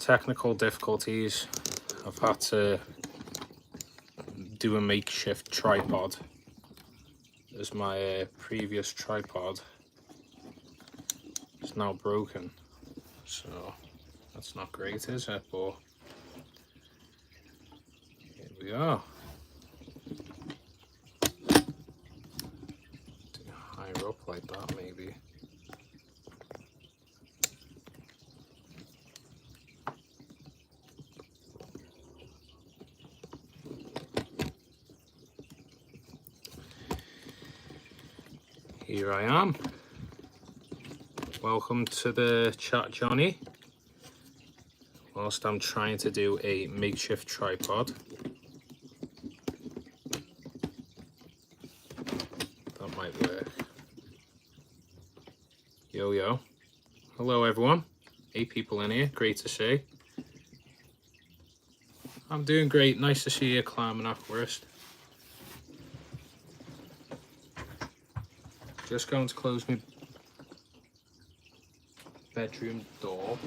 technical difficulties. I've had to do a makeshift tripod as my previous tripod is now broken, so that's not great, is it? But here we are. Higher up like that, maybe. Here I am. Welcome to the chat, Johnny. Whilst I'm trying to do a makeshift tripod. That might work. Yo, yo. Hello, everyone. 8 people in here. Great to see. I'm doing great. Nice to see you, Climbing Aquarist. Just going to close my bedroom door.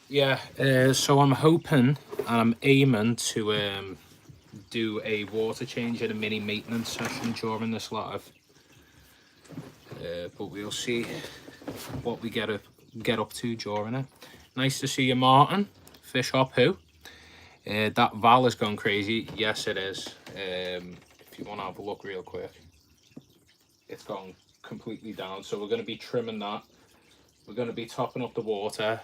Yeah, so I'm hoping and I'm aiming to do a water change and a mini maintenance session during this live. But we'll see what we get up to during it. Nice to see you, Martin. Fish Hop who? That Val is gone crazy. Yes, it is. If you want to have a look real quick, it's gone completely down. So we're going to be trimming that. We're going to be topping up the water.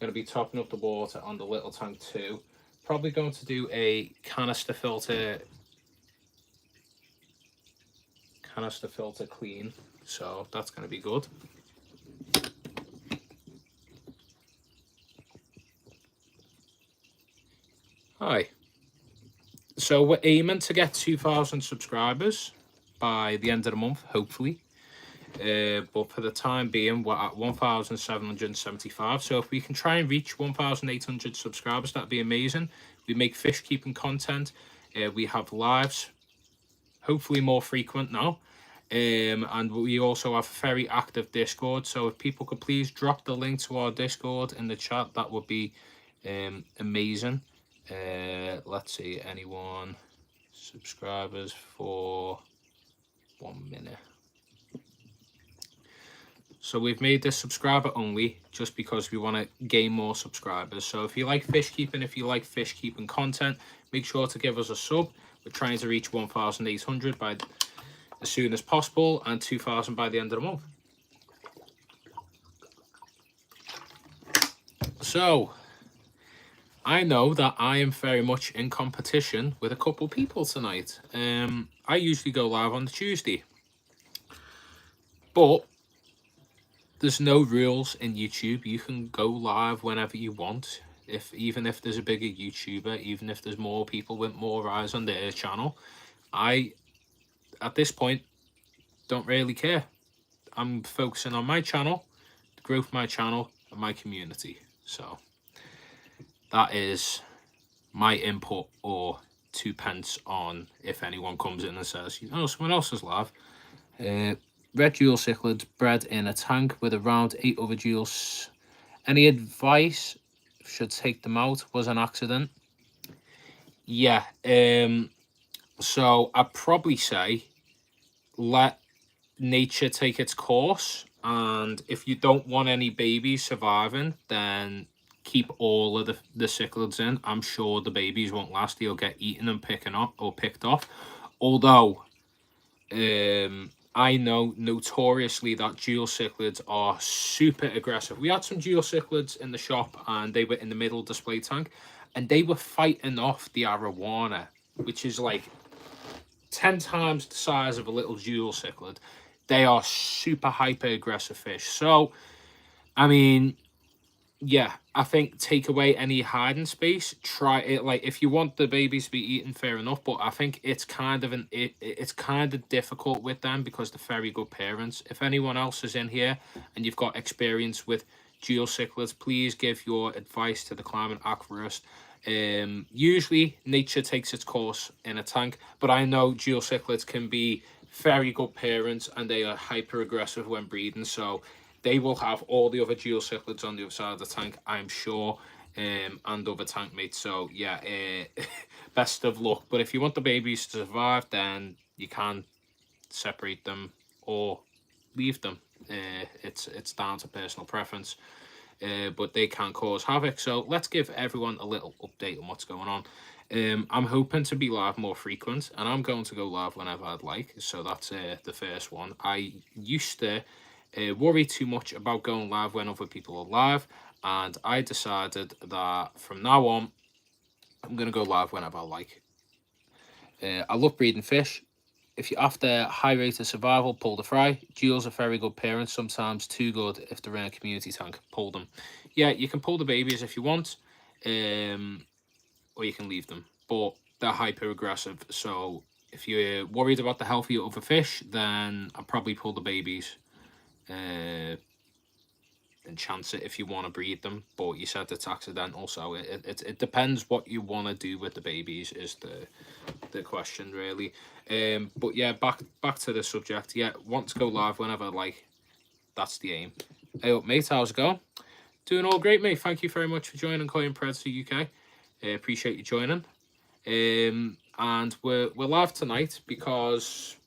Going to be topping up the water on the little tank too. Probably going to do a canister filter clean. So that's going to be good. Hi. So we're aiming to get 2,000 subscribers by the end of the month, hopefully. But for the time being, we're at 1,775. So if we can try and reach 1,800 subscribers, that'd be amazing. We make fish keeping content. We have lives, hopefully more frequent now. And we also have a very active Discord. So if people could please drop the link to our Discord in the chat, that would be amazing. Let's see, anyone subscribers for 1 minute. So we've made this subscriber only just because we want to gain more subscribers. So if you like fish keeping, if you like fish keeping content, make sure to give us a sub. We're trying to reach 1,800 by as soon as possible and 2,000 by the end of the month. So I know that I am very much in competition with a couple people tonight. I usually go live on the Tuesday, but there's no rules in YouTube. You can go live whenever you want. Even if there's a bigger YouTuber, even if there's more people with more eyes on their channel, I, at this point, don't really care. I'm focusing on my channel, the growth of my channel, and my community. So that is my input or 2 pence on if anyone comes in and says, you know, someone else is live. Red jewel cichlids bred in a tank with around 8 other jewels. Any advice? Should take them out. Was an accident. Yeah. So I'd probably say let nature take its course. And if you don't want any babies surviving, then keep all of the cichlids in. I'm sure the babies won't last. They'll get eaten and picked off. Although, I know notoriously that jewel cichlids are super aggressive. We had some jewel cichlids in the shop and they were in the middle display tank and they were fighting off the arowana, which is like 10 times the size of a little jewel cichlid. They are super hyper aggressive fish. So, I mean, yeah, I think take away any hiding space. Try it. Like, if you want the babies to be eaten, fair enough. But I think it's kind of it's kind of difficult with them because they're very good parents. If anyone else is in here and you've got experience with jewel cichlids, please give your advice to the Climbing Aquarist. Usually nature takes its course in a tank, but I know dual cichlids can be very good parents and they are hyper aggressive when breeding, so they will have all the other dual cichlids on the other side of the tank, I'm sure, and other tank mates. So yeah, best of luck. But if you want the babies to survive, then you can separate them or leave them. It's down to personal preference, but they can cause havoc. So let's give everyone a little update on what's going on. I'm hoping to be live more frequent, and I'm going to go live whenever I'd like. So that's the first one. I used to worry too much about going live when other people are live, and I decided that from now on, I'm going to go live whenever I like. I love breeding fish. If you're after high rate of survival, pull the fry. Duals are very good parents, sometimes too good if they're in a community tank. Pull them. Yeah, you can pull the babies if you want, or you can leave them. But they're hyper aggressive, so if you're worried about the health of your other fish, then I'd probably pull the babies. And chance it if you want to breed them, but you said it's accidental, so it depends what you want to do with the babies is the question really. But yeah, back to the subject. Yeah, want to go live whenever I like. That's the aim. Hey up, mate, how's it going? Doing all great, mate. Thank you very much for joining Coin Predator UK. Appreciate you joining. And we're live tonight because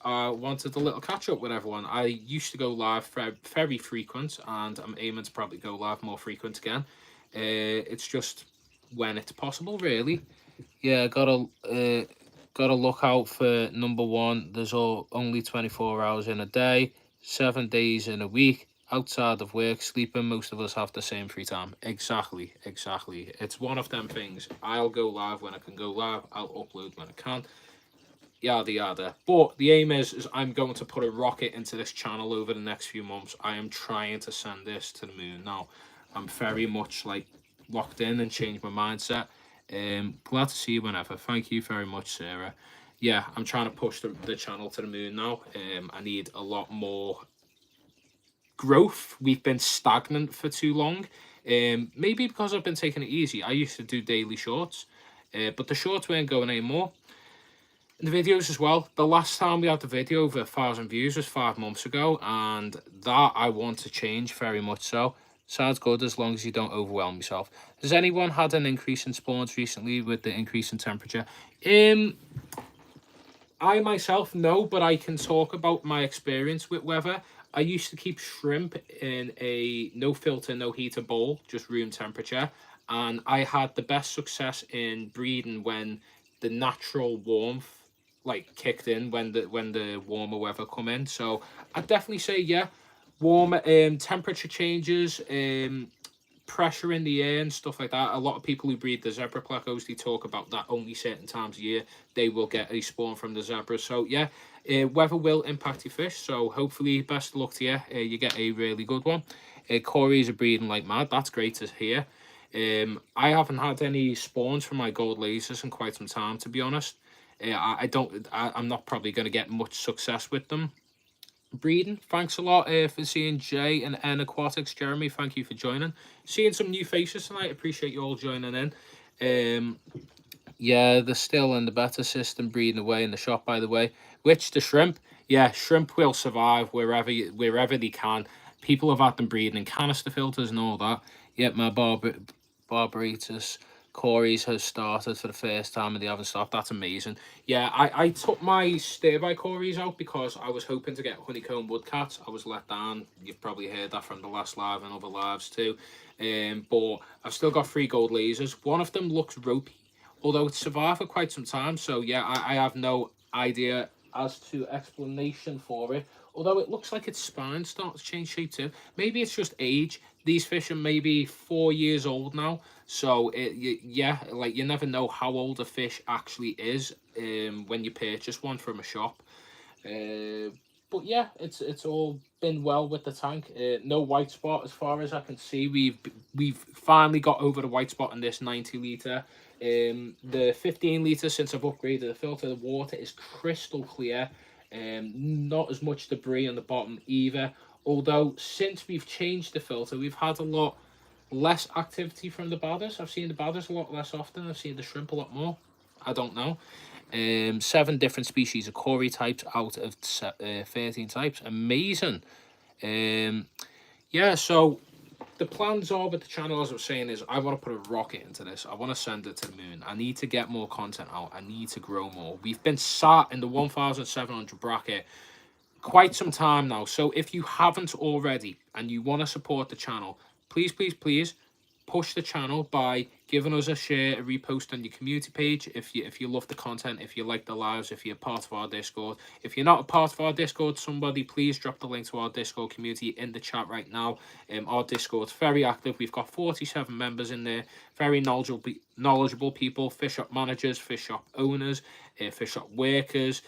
I wanted a little catch up with everyone. I used to go live very frequent, and I'm aiming to probably go live more frequent again. It's just when it's possible, really. Yeah, gotta look out for number one. There's only 24 hours in a day, 7 days in a week. Outside of work, sleeping, most of us have the same free time. Exactly. It's one of them things. I'll go live when I can go live. I'll upload when I can. Yada yada. But the aim is I'm going to put a rocket into this channel over the next few months. I am trying to send this to the moon now. I'm very much like locked in and changed my mindset. Glad to see you whenever. Thank you very much, Sarah. Yeah, I'm trying to push the channel to the moon now. I need a lot more growth. We've been stagnant for too long. Maybe because I've been taking it easy. I used to do daily shorts, but the shorts weren't going anymore. And the videos as well. The last time we had the video over 1,000 views was 5 months ago, and that I want to change very much so. Sounds good as long as you don't overwhelm yourself. Has anyone had an increase in spawns recently with the increase in temperature? I myself no, but I can talk about my experience with weather. I used to keep shrimp in a no filter, no heater bowl, just room temperature, and I had the best success in breeding when the natural warmth like kicked in when the warmer weather come in. So I'd definitely say yeah, warmer temperature changes, pressure in the air and stuff like that. A lot of people who breed the zebra plecos, they talk about that only certain times a year they will get a spawn from the zebra. So yeah, weather will impact your fish. So hopefully, best of luck to you. You get a really good one. Corey's are breeding like mad. That's great to hear. I haven't had any spawns from my gold lasers in quite some time, to be honest. I'm not probably going to get much success with them breeding. Thanks a lot for seeing Jay and N Aquatics. Jeremy, thank you for joining. Seeing some new faces tonight. Appreciate you all joining in. Yeah, they're still in the beta system, breeding away in the shop, by the way. Which the shrimp? Yeah, shrimp will survive wherever they can. People have had them breeding in canister filters and all that. Yep, my Barbaritus Corey's has started for the first time and they haven't stopped. That's amazing. Yeah, I took my Stir-by Corey's out because I was hoping to get honeycomb woodcats. I was let down. You've probably heard that from the last live and other lives too. But I've still got 3 gold lasers. One of them looks ropey, although it's survived for quite some time. So yeah, I have no idea as to explanation for it. Although it looks like its spine starting to change shape too. Maybe it's just age. These fish are maybe 4 years old now. So yeah, like you never know how old a fish actually is when you purchase one from a shop. But yeah, it's all been well with the tank. No white spot as far as I can see. We've finally got over the white spot in this 90 litre. The 15 litre, since I've upgraded the filter, the water is crystal clear. Not as much debris on the bottom either. Although since we've changed the filter, we've had a lot less activity from the badders. I've seen the badders a lot less often. I've seen the shrimp a lot more. I don't know. 7 different species of Cory types out of 13 types. Amazing. Yeah, so the plans are with the channel, as I was saying, is I want to put a rocket into this. I want to send it to the moon. I need to get more content out. I need to grow more. We've been sat in the 1,700 bracket quite some time now. So if you haven't already and you want to support the channel, please, please, please push the channel by giving us a share, a repost on your community page. If you love the content, if you like the lives, if you're part of our Discord. If you're not a part of our Discord, somebody please drop the link to our Discord community in the chat right now. Our Discord's very active. We've got 47 members in there, very knowledgeable people, fish shop managers, fish shop owners, fish shop workers,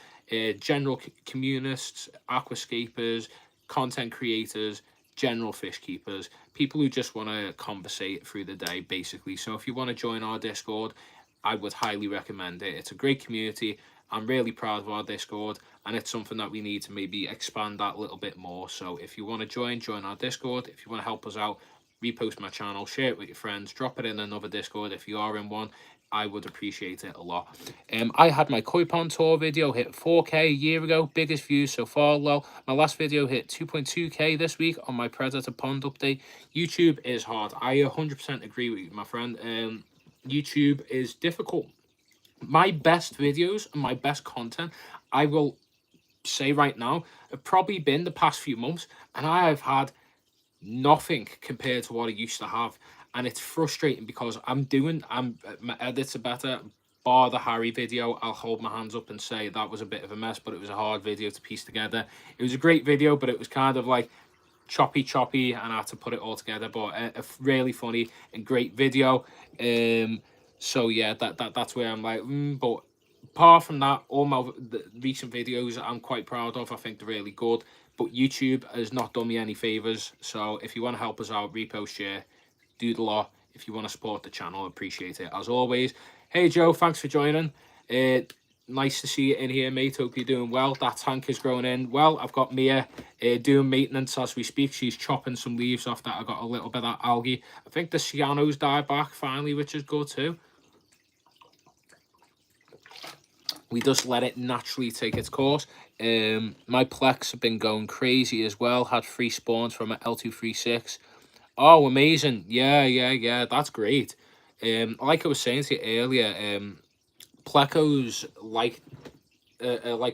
general communists, aquascapers, content creators, general fish keepers, people who just want to conversate through the day, basically. So if you want to join our Discord, I would highly recommend it. It's a great community. I'm really proud of our Discord, and it's something that we need to maybe expand that a little bit more. So if you want to join our Discord. If you want to help us out, repost my channel, share it with your friends, drop it in another Discord if you are in one. I would appreciate it a lot. I had my koi pond tour video hit 4K a year ago, biggest views so far. Low. My last video hit 2.2K this week on my predator pond update. YouTube is hard. I 100% agree with you, my friend. YouTube is difficult. My best videos and my best content, I will say right now, have probably been the past few months, and I have had nothing compared to what I used to have, and it's frustrating because my edits are better. Bar the Harry video, I'll hold my hands up and say that was a bit of a mess, but it was a hard video to piece together. It was a great video, but it was kind of like choppy, and I had to put it all together. But a really funny and great video. So yeah, that's where I'm like, but apart from that, all the recent videos I'm quite proud of. I think they're really good. But YouTube has not done me any favors. So if you want to help us out, repost, share, do the lot. If you want to support the channel, appreciate it as always. Hey Joe, thanks for joining. Nice to see you in here, mate. Hope you're doing well. That tank is growing in well. I've got Mia doing maintenance as we speak. She's chopping some leaves off that. I got a little bit of algae. I think the cyano's died back finally, which is good too. We just let it naturally take its course. My plex have been going crazy as well. Had 3 spawns from an L236. Oh, amazing. Yeah. That's great. Like I was saying to you earlier, plecos like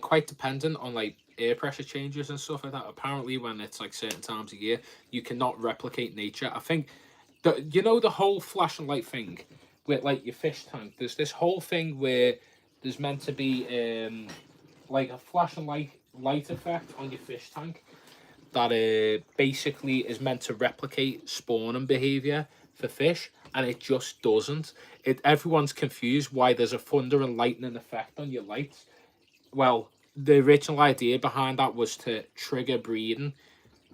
quite dependent on like air pressure changes and stuff like that. Apparently, when it's like certain times of year, you cannot replicate nature. I think the whole flash and light thing with like your fish tank. There's this whole thing where there's meant to be like a flash and light effect on your fish tank that basically is meant to replicate spawning behavior for fish, and it just doesn't. Everyone's confused why there's a thunder and lightning effect on your lights. Well, the original idea behind that was to trigger breeding.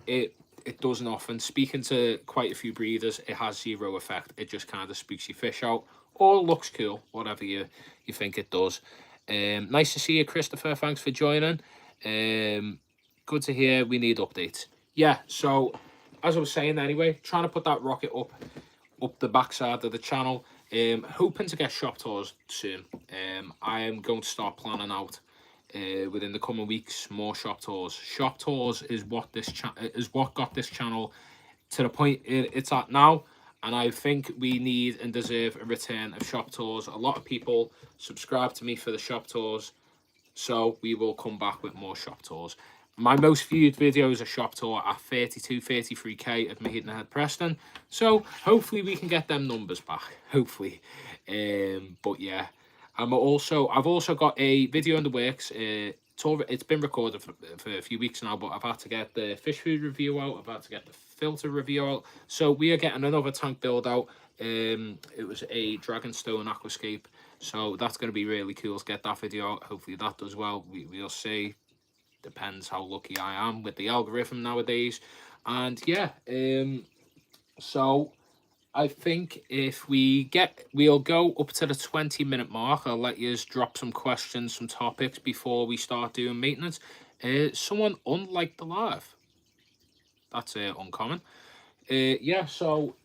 It doesn't often. Speaking to quite a few breeders, it has 0 effect. It just kind of spooks your fish out, or looks cool, whatever you think it does. Nice to see you, Christopher. Thanks for joining. Good to hear. We need updates. Yeah, so as I was saying anyway, trying to put that rocket up the backside of the channel. Hoping to get shop tours soon. I am going to start planning out within the coming weeks more shop tours. Shop tours is what got this channel to the point it's at now, and I think we need and deserve a return of shop tours. A lot of people subscribe to me for the shop tours, so we will come back with more shop tours. My most viewed video is a shop tour at 33K of Maidenhead Preston, so hopefully we can get them numbers back, hopefully. But yeah, I've also got a video in the works. It's been recorded for a few weeks now, but I've had to get the fish food review out. I've had to get the filter review out. So we are getting another tank build out. It was a Dragonstone aquascape. So that's going to be really cool to get that video out. Hopefully that does well. We'll see. Depends how lucky I am with the algorithm nowadays. And yeah, so I think if we'll go up to the 20-minute mark. I'll let you drop some questions, some topics before we start doing maintenance. Someone unlike the live. That's uncommon. Yeah, so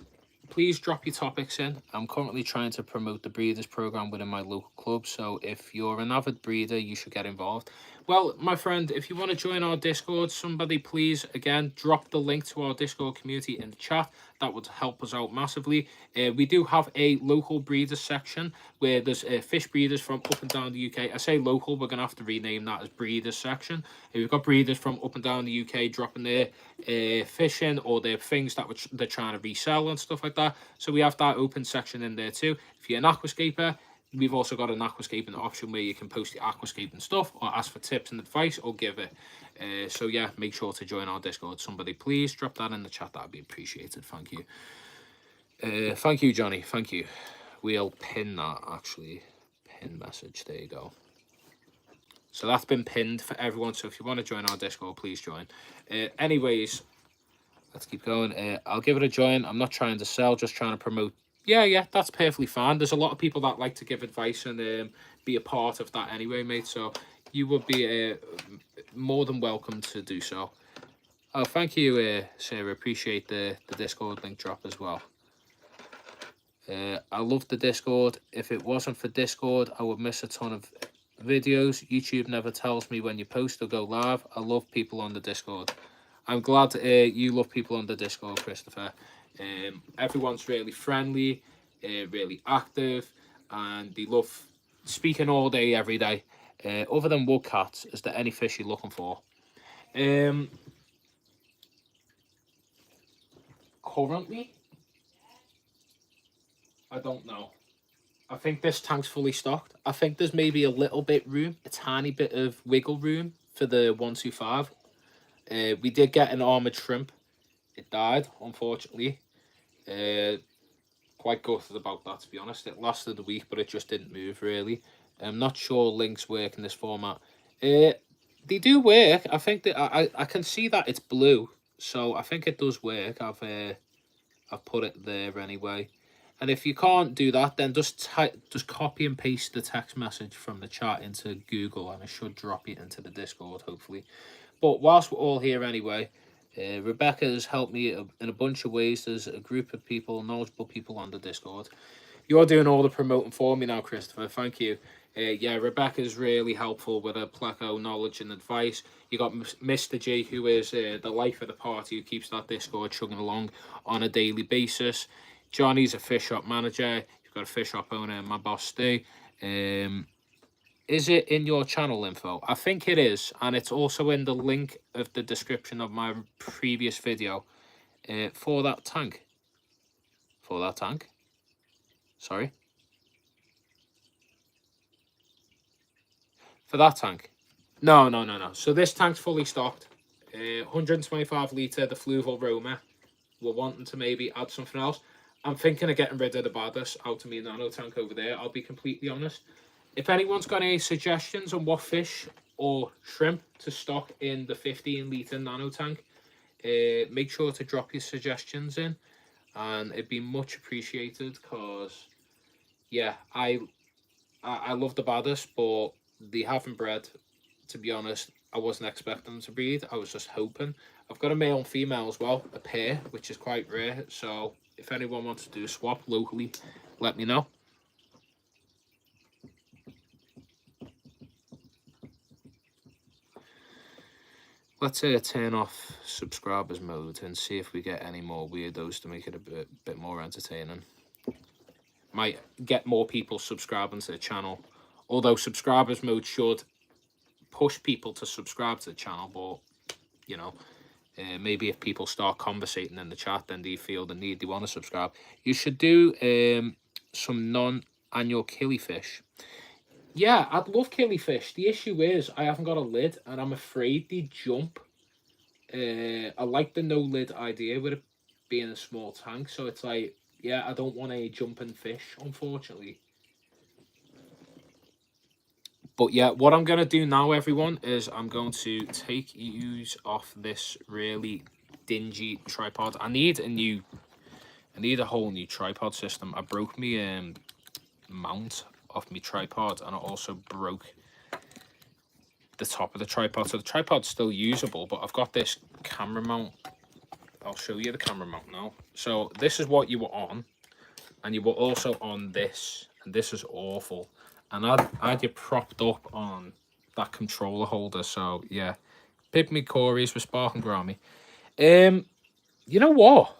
please drop your topics in. I'm currently trying to promote the breeders program within my local club, so if you're an avid breeder, you should get involved. Well, my friend, if you want to join our Discord, somebody please, again, drop the link to our Discord community in the chat. That would help us out massively. We do have a local breeders section where there's fish breeders from up and down the UK. I say local, we're going to have to rename that as breeders section. We've got breeders from up and down the UK dropping their fish in, or their things that they're trying to resell and stuff like that. So we have that open section in there too. If you're an aquascaper, we've also got an aquascaping option where you can post your aquascaping stuff or ask for tips and advice or give it. So yeah, make sure to join our Discord. Somebody please drop that in the chat. That'd be appreciated. Thank you. Thank you, Johnny. Thank you. We'll pin that, actually. Pin message. There you go. So that's been pinned for everyone. So if you want to join our Discord, please join. Anyways, let's keep going. I'll give it a join. I'm not trying to sell, just trying to promote. Yeah, that's perfectly fine. There's a lot of people that like to give advice and be a part of that anyway, mate. So you would be more than welcome to do so. Oh, thank you, Sarah. Appreciate the Discord link drop as well. I love the Discord. If it wasn't for Discord, I would miss a ton of videos. YouTube never tells me when you post or go live. I love people on the Discord. I'm glad you love people on the Discord, Christopher. Everyone's really friendly, really active, and they love speaking all day, every day. Other than woodcats, is there any fish you're looking for? Currently, I don't know. I think this tank's fully stocked. I think there's maybe a little bit room, a tiny bit of wiggle room for the 125. We did get an armoured shrimp. It died, unfortunately. Quite gutted about that, to be honest. It lasted a week, but it just didn't move, really. I'm not sure links work in this format. They do work. I think that I can see that it's blue, so I think it does work. I've put it there anyway. And if you can't do that, then just copy and paste the text message from the chat into Google, and it should drop it into the Discord, hopefully. But whilst we're all here anyway, Rebecca has helped me in a bunch of ways. There's a group of people, knowledgeable people on the Discord. You're doing all the promoting for me now, Christopher. Thank you. Yeah, Rebecca's really helpful with her Pleco knowledge and advice. You got Mr. G, who is the life of the party, who keeps that Discord chugging along on a daily basis. Johnny's a fish shop manager. You've got a fish shop owner, my boss Stu. Is it in your channel info? I think it is, and it's also in the link of the description of my previous video for that tank. For that tank. Sorry. For that tank. No. So this tank's fully stocked. 125 litre, the Fluval Roma. We're wanting to maybe add something else. I'm thinking of getting rid of the Baddest out of my nano tank over there. I'll be completely honest. If anyone's got any suggestions on what fish or shrimp to stock in the 15 litre nano tank, make sure to drop your suggestions in, and it'd be much appreciated. Because yeah, I love the Baddest, but they haven't bred. To be honest, I wasn't expecting them to breed. I was just hoping. I've got a male and female as well, a pair, which is quite rare. So if anyone wants to do a swap locally, let me know. Let's turn off subscribers mode and see if we get any more weirdos to make it a bit more entertaining. Might get more people subscribing to the channel. Although subscribers mode should push people to subscribe to the channel, but you know, maybe if people start conversating in the chat, then they feel the need, they want to subscribe. You should do some non-annual killifish. Yeah, I'd love killifish. The issue is I haven't got a lid, and I'm afraid they jump. I like the no lid idea with it being a small tank, so it's like, yeah, I don't want a jumping fish, unfortunately. But yeah, what I'm going to do now, everyone, is I'm going to take use off this really dingy tripod. I need a whole new tripod system. I broke me mount off my tripod, and I also broke the top of the tripod. So the tripod's still usable, but I've got this camera mount I'll show you the camera mount now. So this is what you were on, and you were also on this, and this is awful. And I had you propped up on that controller holder. So yeah, Pygmy Corys with Spark and Grammy. You know what?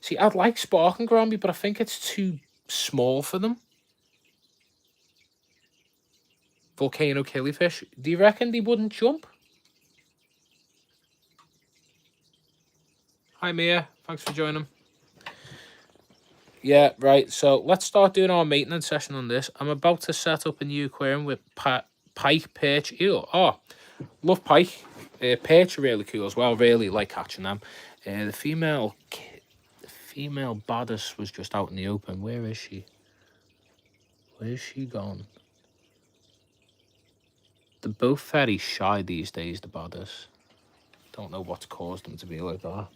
See, I'd like Spark and Grammy, but I think it's too small for them. Volcano Killifish. Do you reckon they wouldn't jump? Hi, Mia. Thanks for joining. Yeah, right. So let's start doing our maintenance session on this. I'm about to set up a new aquarium with pike, perch, eel. Oh, love pike. Perch are really cool as well. Really like catching them. The female bodice was just out in the open. Where is she? Where's she gone? They're both very shy these days, the bodice. Don't know what's caused them to be like that.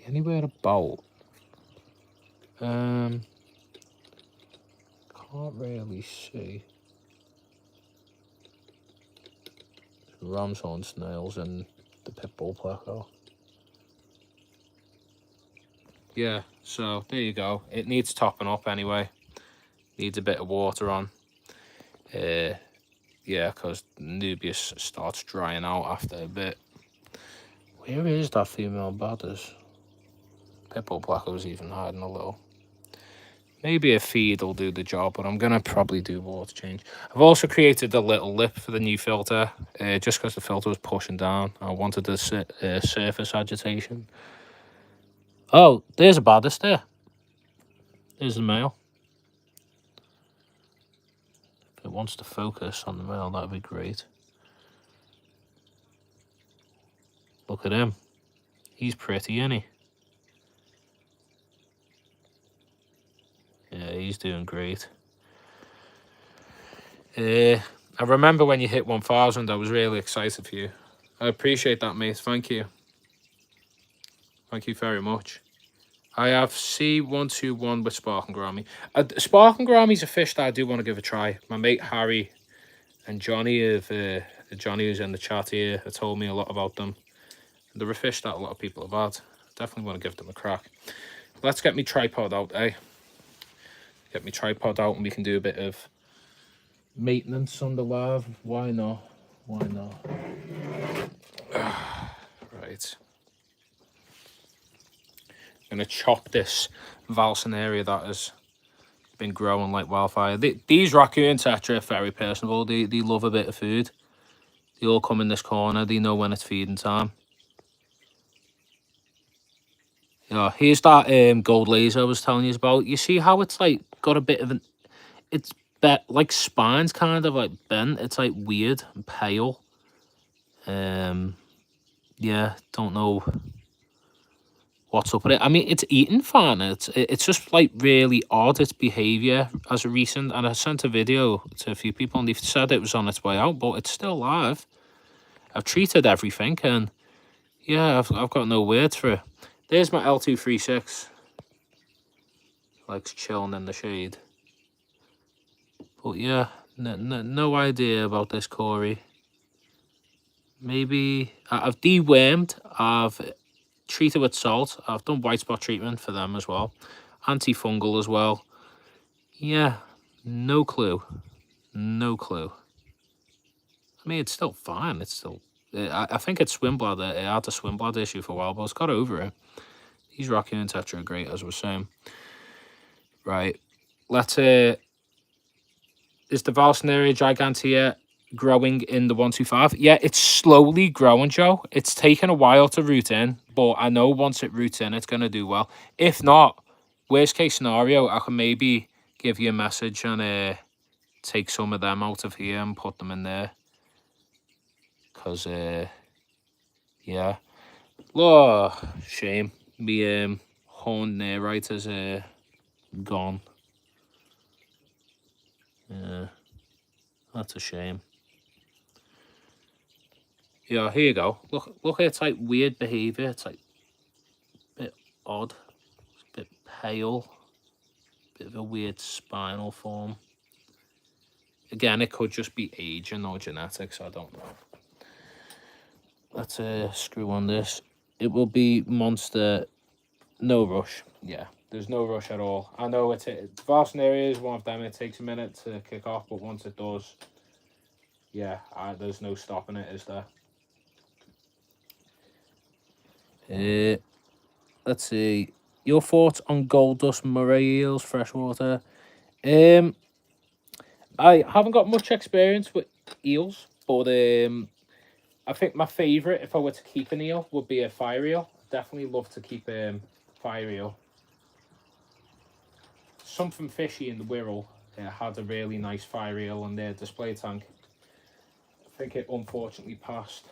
Anywhere about? Can't really see. Ramshorn snails and the pitbull pleco. Yeah, so there you go. It needs topping up anyway. Needs a bit of water on. Yeah, because Nubius starts drying out after a bit. Where is that female bodice? Pitbull pleco's even hiding a little. Maybe a feed will do the job, but I'm going to probably do water change. I've also created a little lip for the new filter, just because the filter was pushing down. I wanted the surface agitation. Oh, there's a bodice there. There's the male. If it wants to focus on the male, that'd be great. Look at him. He's pretty, isn't he? Yeah, he's doing great. I remember when you hit 1,000, I was really excited for you. I appreciate that, mate. Thank you. Thank you very much. I have C121 with Spark and Grammy. Spark and Grammy's a fish that I do want to give a try. My mate Harry and Johnny, Johnny who's in the chat here, have told me a lot about them. They're a fish that a lot of people have had. Definitely want to give them a crack. Let's get me tripod out, eh? Get me tripod out and we can do a bit of maintenance on the live. Why not? Why not? Right. I'm going to chop this Valsinaria that has been growing like wildfire. These raccoon tetra are very personable. They love a bit of food. They all come in this corner. They know when it's feeding time. Yeah, here's that gold laser I was telling you about. You see how it's like got a bit of an... It's like spine's kind of like bent. It's like weird and pale. Yeah, don't know what's up with it. I mean, it's eating fine. It's just like really odd, its behavior as a recent. And I sent a video to a few people and they said it was on its way out, but it's still alive. I've treated everything and yeah, I've got no words for it. There's my L236. Likes chilling in the shade. But yeah, no idea about this Cory. Maybe I've dewormed. I've treated with salt. I've done white spot treatment for them as well. Antifungal as well. Yeah, no clue. No clue. I mean, it's still fine. It's still... I think it's swim bladder. It had a swim bladder issue for a while, but it's got over it. These raccoon tetra are great, as we're saying. Right. Let's... is the Valsinaria gigantea growing in the 125? Yeah, it's slowly growing, Joe. It's taken a while to root in, but I know once it roots in, it's going to do well. If not, worst case scenario, I can maybe give you a message and take some of them out of here and put them in there. Because, yeah. Oh, shame. Me horn there, right, is gone. Yeah, that's a shame. Yeah, here you go. Look at its like weird behavior. It's like a bit odd. It's a bit pale. Bit of a weird spinal form. Again, it could just be aging or genetics. I don't know. let's screw on this. It will be Monster, no rush. Yeah, there's no rush at all. I know Valsnaria is one of them. It takes a minute to kick off, but once it does, yeah, there's no stopping it, is there? Let's see. Your thoughts on gold dust moray eels, freshwater? I haven't got much experience with eels, but I think my favourite, if I were to keep an eel, would be a fire eel. Definitely love to keep fire eel. Something Fishy in the Wirral had a really nice fire eel on their display tank. I think it unfortunately passed.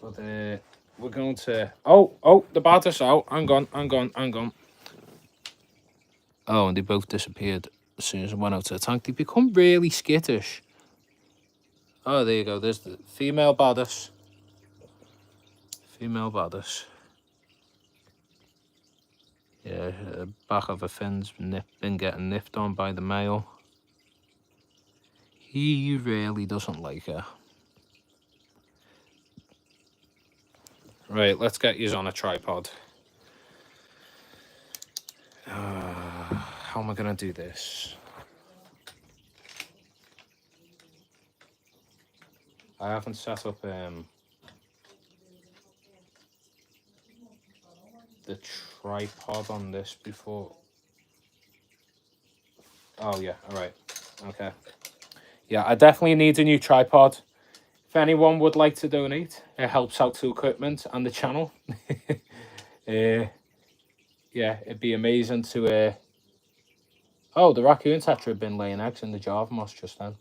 But we're going to... Oh, the batter's out. Hang on. Oh, and they both disappeared as soon as I went out to the tank. They become really skittish. Oh, there you go. There's the female baddest. Yeah, back of her fins been getting nipped on by the male. He really doesn't like her. Right, let's get you on a tripod. How am I going to do this? I haven't set up the tripod on this before. Oh yeah, all right, okay. Yeah, I definitely need a new tripod. If anyone would like to donate, it helps out to equipment and the channel. Yeah, it'd be amazing to... Oh, the raccoon tetra had been laying eggs in the Java moss just then.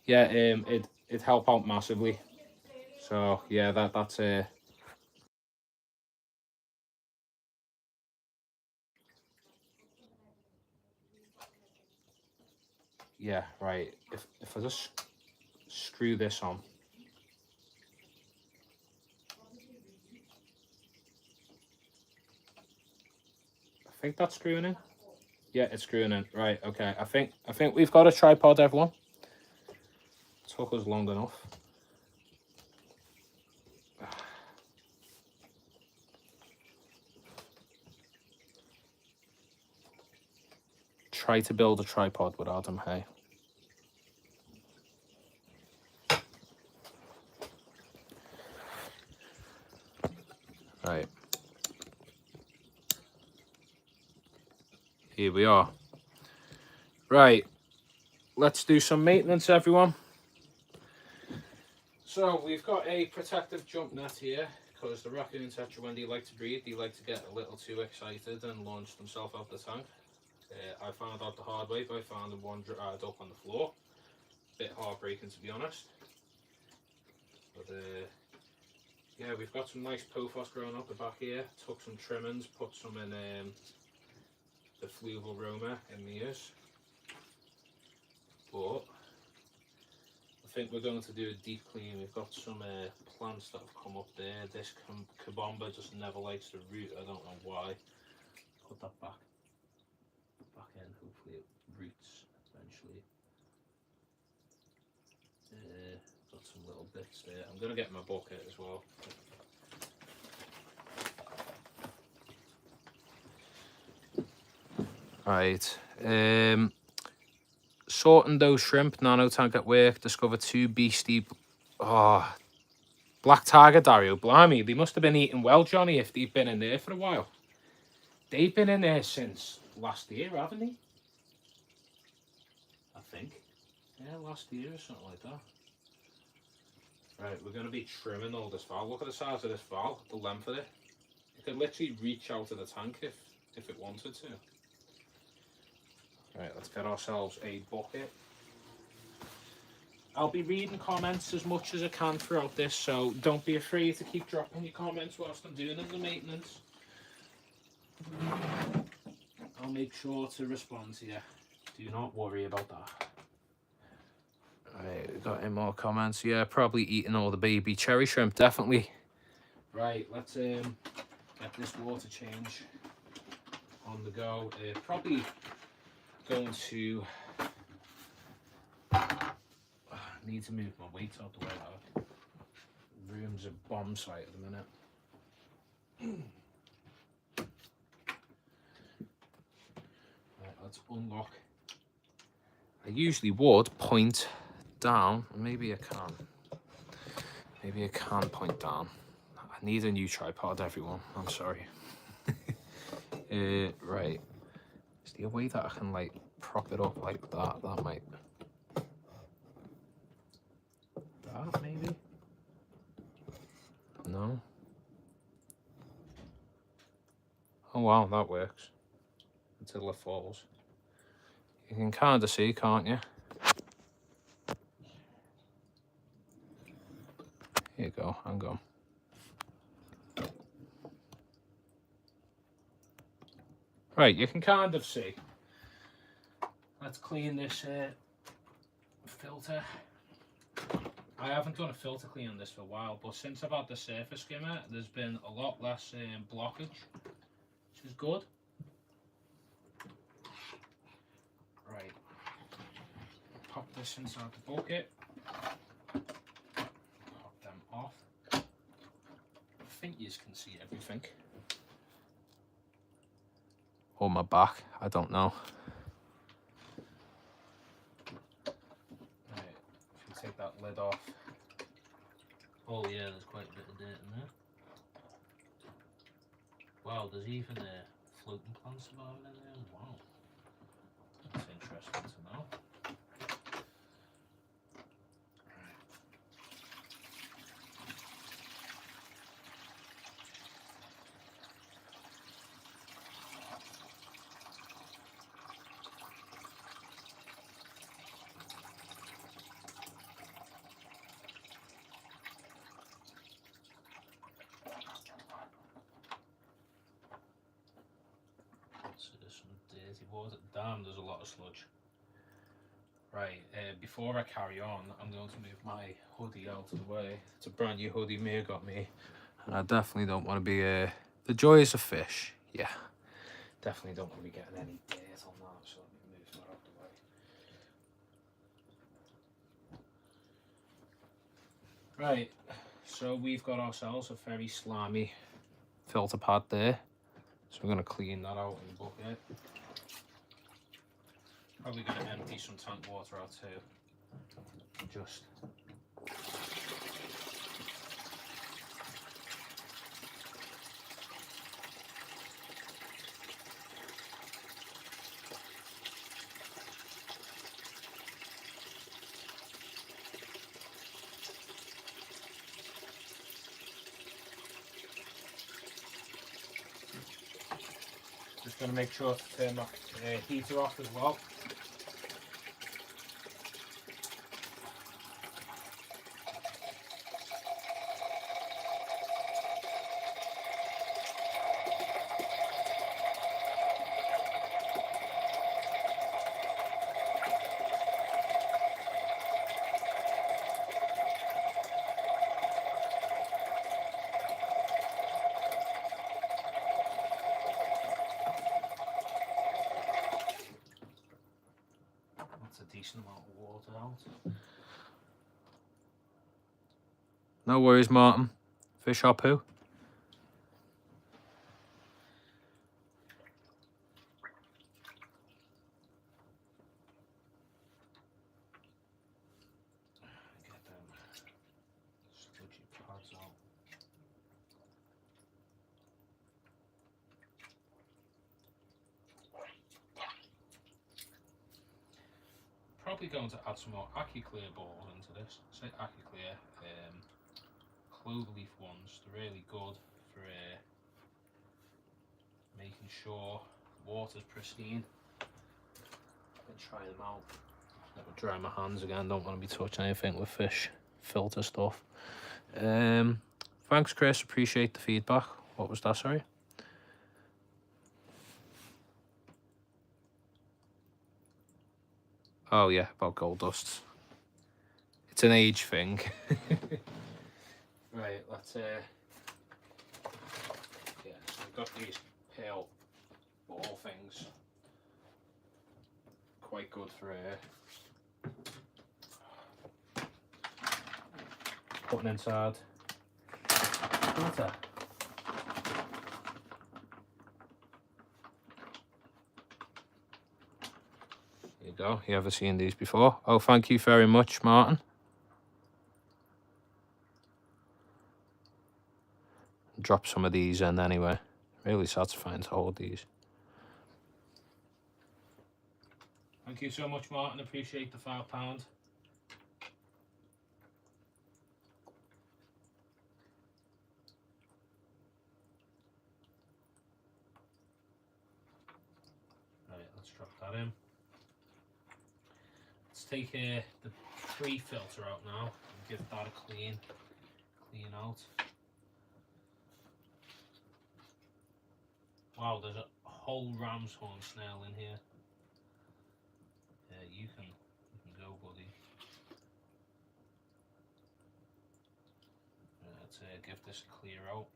Yeah, it'd help out massively. So yeah, that's yeah, right. If I just screw this on. I think that's screwing in. Yeah, it's screwing in. Right, okay. I think we've got a tripod, everyone. Took us long enough. Try to build a tripod with Adam Hay. Right. Here we are. Right. Let's do some maintenance, everyone. So we've got a protective jump net here because the raccoon tetra, when they like to breed, they like to get a little too excited and launch themselves out the tank. I found out the hard way by finding one dried up on the floor. Bit heartbreaking, to be honest. But yeah, we've got some nice pothos growing up the back here. Took some trimmings, put some in the fluval Roma in the ears. But I think we're going to do a deep clean. We've got some plants that have come up there. This Kabomba just never likes the root. I don't know why. Put that back in. Hopefully it roots eventually. Got some little bits there. I'm going to get my bucket as well. Right. Sorting those shrimp, nano tank at work, discovered 2 beastie. Oh, black tiger, Dario. Blimey, they must have been eating well, Johnny, if they've been in there for a while. They've been in there since last year, haven't they? I think. Yeah, last year or something like that. Right, we're going to be trimming all this valve. Look at the size of this valve, the length of it. It could literally reach out of the tank if it wanted to. Right, let's get ourselves a bucket. I'll be reading comments as much as I can throughout this, so don't be afraid to keep dropping your comments whilst I'm doing the maintenance. I'll make sure to respond to you. Do not worry about that. Right, we got any more comments? Yeah, probably eating all the baby cherry shrimp, definitely. Right, let's get this water change on the go. Probably going to need to move my weight out the way out. room's a bomb site at the minute. Right, let's unlock. I usually would point down. Maybe I can. Maybe I can point down. I need a new tripod, everyone. I'm sorry. Right. Is there a way that I can like prop it up like that? That might. That maybe? No. Oh wow, that works. Until it falls. You can kind of see, can't you? Here you go, hang on. Right, you can kind of see. Let's clean this filter. I haven't done a filter clean on this for a while, but since I've had the surface skimmer, there's been a lot less blockage, which is good. Right, pop this inside the bucket. Pop them off. I think you can see everything. Or my back, I don't know. Right, if you take that lid off. Oh yeah, there's quite a bit of dirt in there. Wow, there's even floating plants surviving in there. Wow, that's interesting to know. So there's some dirty water. Damn, there's a lot of sludge. Right, before I carry on, I'm going to move my hoodie out of the way. It's a brand new hoodie Mia got me. And I definitely don't want to be, the joys of fish. Yeah, definitely don't want to be getting any dirt on that, so let me move that out the way. Right, so we've got ourselves a very slimy filter pad there. So we're going to clean that out in the bucket. Probably going to empty some tank water out too. Just going to make sure to turn my heater off as well. That's a decent amount of water out. No worries, Martin. Fish hopoo. Get them sludgy pads out. Probably going to add some more AccuClear balls into this. Say AccuClear, cloverleaf ones. They're really good for making sure the water's pristine. And try them out. Let me dry my hands again. Don't want to be touching anything with fish filter stuff. Thanks, Chris. Appreciate the feedback. What was that? Sorry. Oh yeah, about gold dust. It's an age thing. Right, let's yeah, so we've got these pale ball things. Quite good for putting inside filter. There you go. You ever seen these before? Oh, thank you very much, Martin. Drop some of these in anyway. Really satisfying to hold these. Thank you so much, Martin. Appreciate the £5. Right, let's drop that in. Let's take the pre-filter out now and give that a clean out. Wow, there's a whole ram's horn snail in here. Yeah, you can go, buddy. Let's give this a clear out.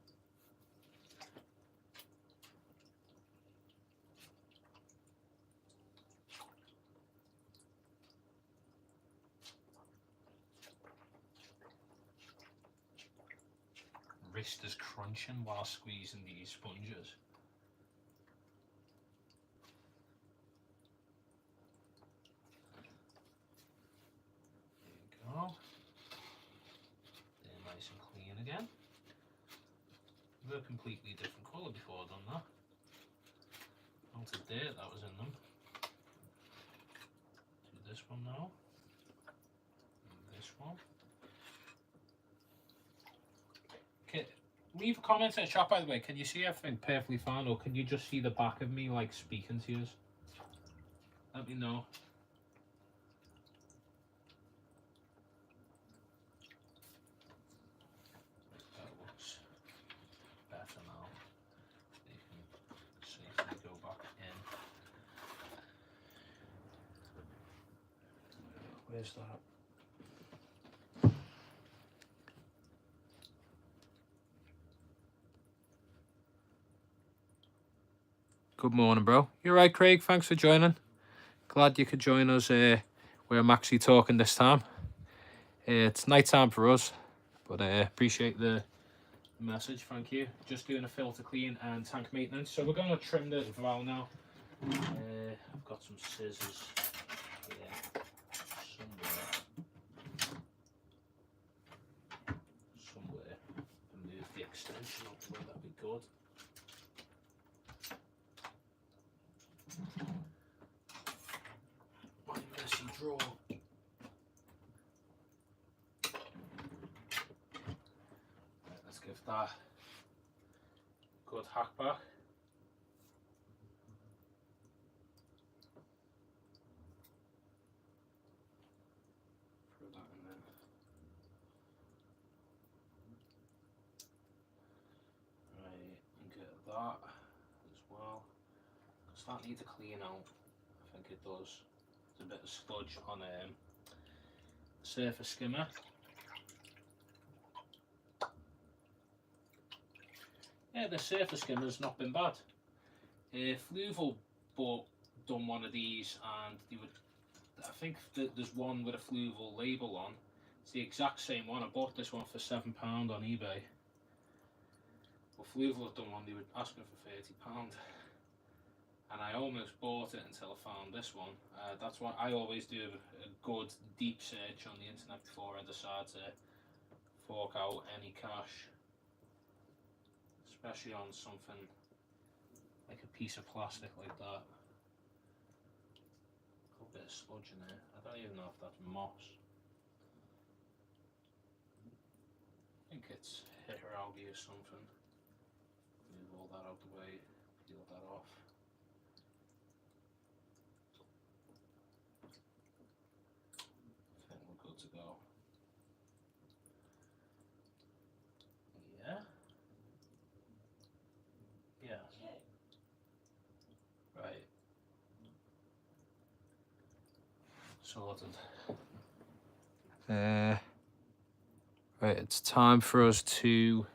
Wrist is crunching while squeezing these sponges. There you go. They're nice and clean again. They're a completely different colour before I've done that. Amount of dirt that was in them. Do this one now. And this one. Okay, leave a comment in the chat, by the way. Can you see everything perfectly fine, or can you just see the back of me like speaking to you? Let me know. That looks better now. You can safely go back in. Where's that? Good morning, bro. You're right, Craig. Thanks for joining. Glad you could join us where I'm actually talking this time. It's night time for us, but appreciate the message. Thank you. Just doing a filter clean and tank maintenance. So we're going to trim the valve now. I've got some scissors here somewhere. Move the extension up the way, that'd be good. My messy drawer. Right, let's give that a good hack back. Throw that in there. Right, and get that as well. Because that needs a clean out. I think it does. There's a bit of sludge on surface skimmer. Yeah, the surface skimmer's not been bad. Fluval done one of these, and they would. I think there's one with a Fluval label on. It's the exact same one. I bought this one for £7 on eBay. But Fluval have done one. They were asking for £30. And I almost bought it until I found this one. That's why I always do a good deep search on the internet before I decide to fork out any cash, especially on something like a piece of plastic like that. A bit of sludge in there. I don't even know if that's moss. I think it's algae or something. Move all that out the way, peel that off. I think we're good to go. Yeah? Yeah. Right. Sorted. Right, it's time for us to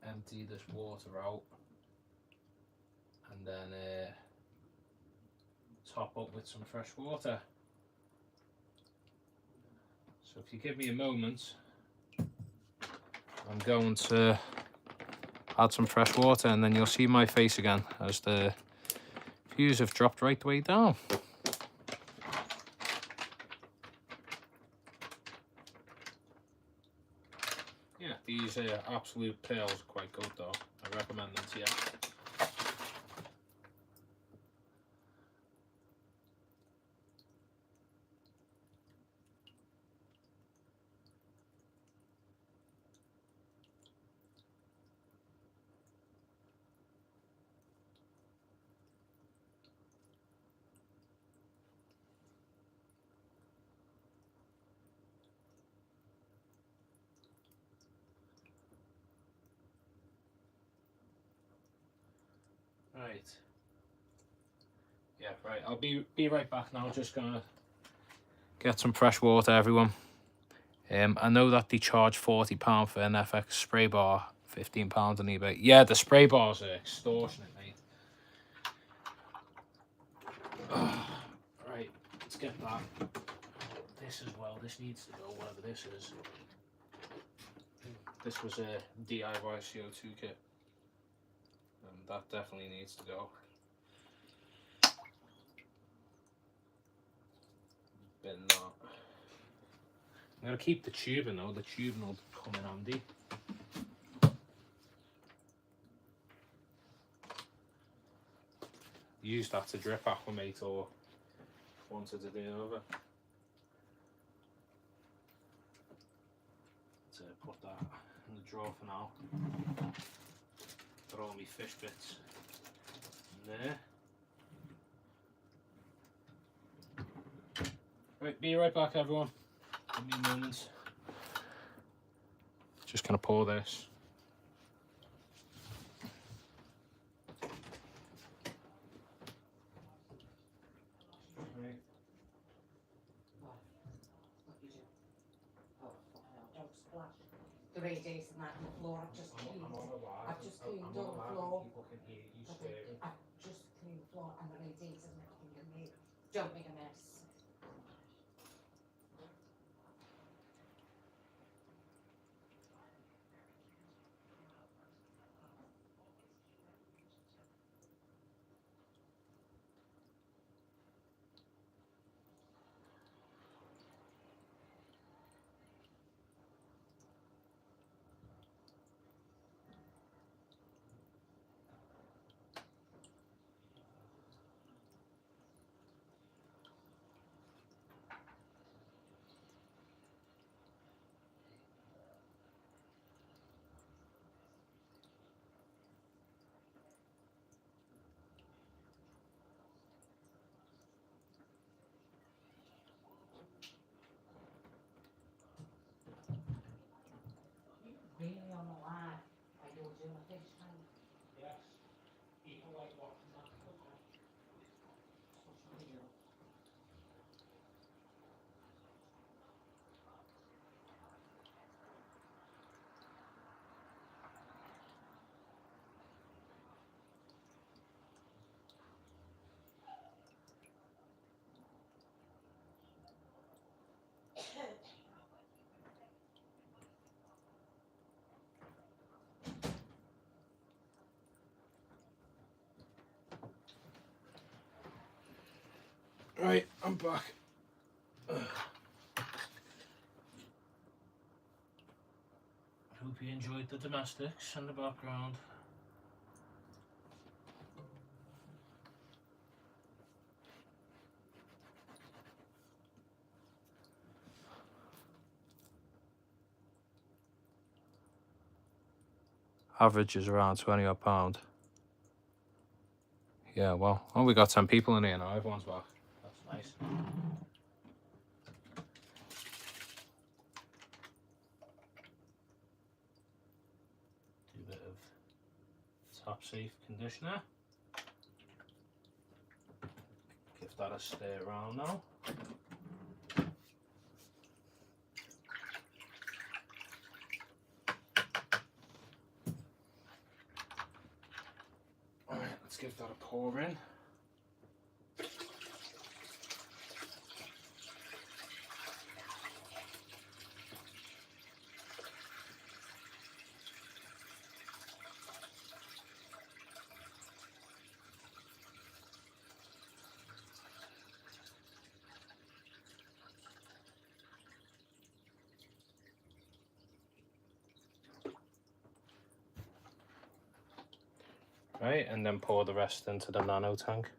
empty this water out and then top up with some fresh water. So if you give me a moment, I'm going to add some fresh water, and then you'll see my face again as the views have dropped right the way down. Yeah, these absolute pearls are quite good though. I recommend them to you. Right. Yeah, right. I'll be right back now. Just gonna get some fresh water, everyone. I know that they charge £40 for an FX spray bar, £15 on eBay. Yeah, the spray bars are extortionate, mate. Right, let's get that. This as well. This needs to go, whatever this is. This was a DIY CO2 kit. That definitely needs to go. Bin that. I'm going to keep the tubing though. The tubing will come in handy. Use that to drip acclimate or wanted to do over. So put that in the drawer for now. Put all my fish bits in there. Right, be right back, everyone. Give me a moment. Just gonna pour this. Right. The radiator and that on the floor, I've just cleaned all the floor. I've just cleaned the floor and the radiators and everything in there. Don't make a mess. Really on the line, are you doing a fish tank? Yes. People like watching that. Right, I'm back. I hope you enjoyed the domestics in the background. Average is around £20 odd. Yeah, well, we got 10 people in here now. Everyone's back. That's nice. Do a bit of top safe conditioner. Give that a stir around now. Alright, let's give that a pour in. Right, and then pour the rest into the nano tank.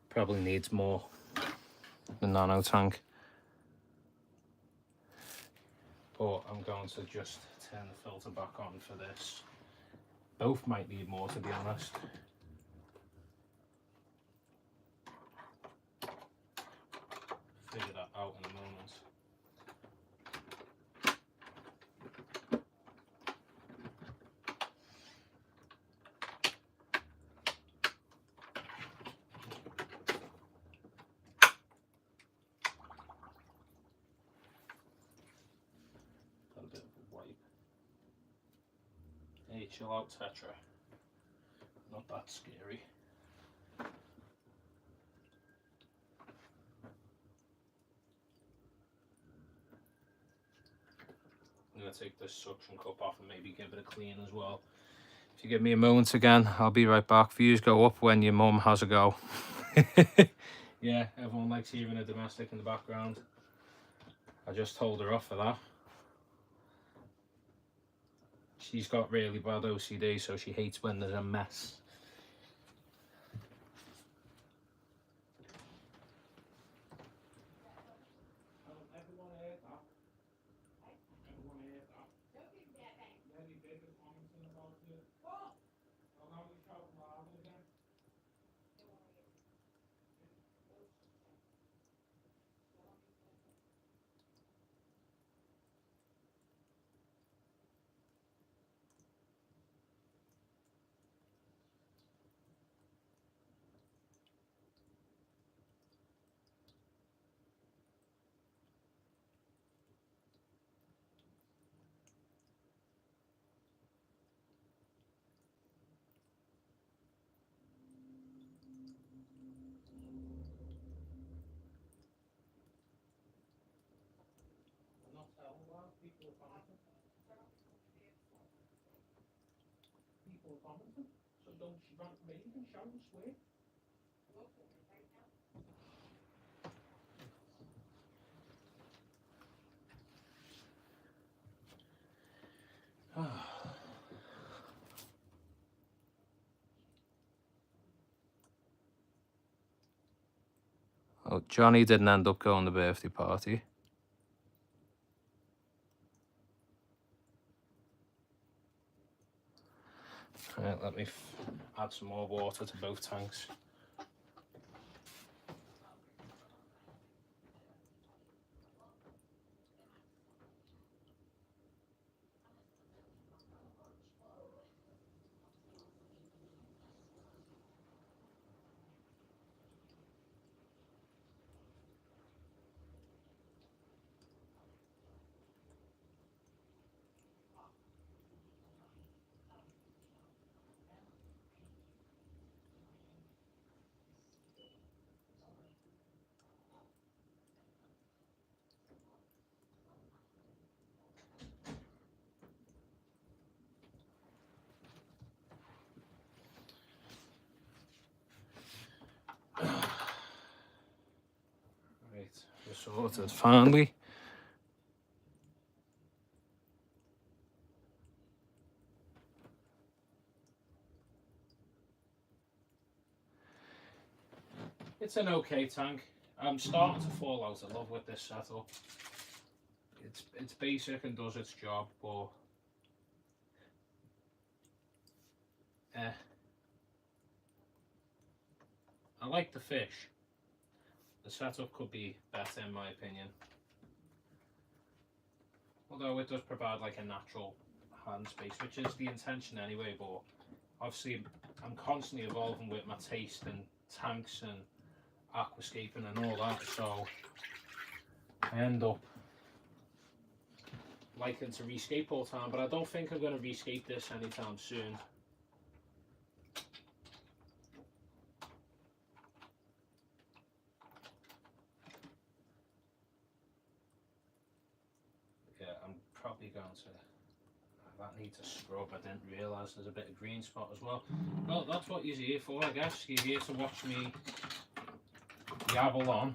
Probably needs more, the nano tank. But I'm going to just turn the filter back on for this. Both might need more, to be honest. Figure that out in a moment. Got a bit of a wipe. Hey, chill out, Tetra. Not that scary. I'm going to take this suction cup off and maybe give it a clean as well. If you give me a moment again, I'll be right back. Views go up when your mum has a go. Yeah, everyone likes hearing a domestic in the background. I just told her off for that. She's got really bad OCD, so she hates when there's a mess. Everyone heard that. Everyone heard that. Yeah, they did the commenting about it. What? Oh, now you shout louder again. I'm not telling why people are commenting. People are commenting. So don't raise and shout and swear. Oh, Johnny didn't end up going to the birthday party. Right, let me add some more water to both tanks. Right, we're sorted finally. It's an okay tank. I'm starting to fall out of love with this setup. It's basic and does its job, but I like the fish. The setup could be better in my opinion. Although it does provide like a natural hand space, which is the intention anyway, but obviously I'm constantly evolving with my taste and tanks and aquascaping and all that, so I end up liking to rescape all the time, but I don't think I'm going to rescape this anytime soon. Yeah, I'm probably going to... That needs a scrub. I didn't realise there's a bit of green spot as well. Well, that's what you're here for, I guess. You're here to watch me yabble on.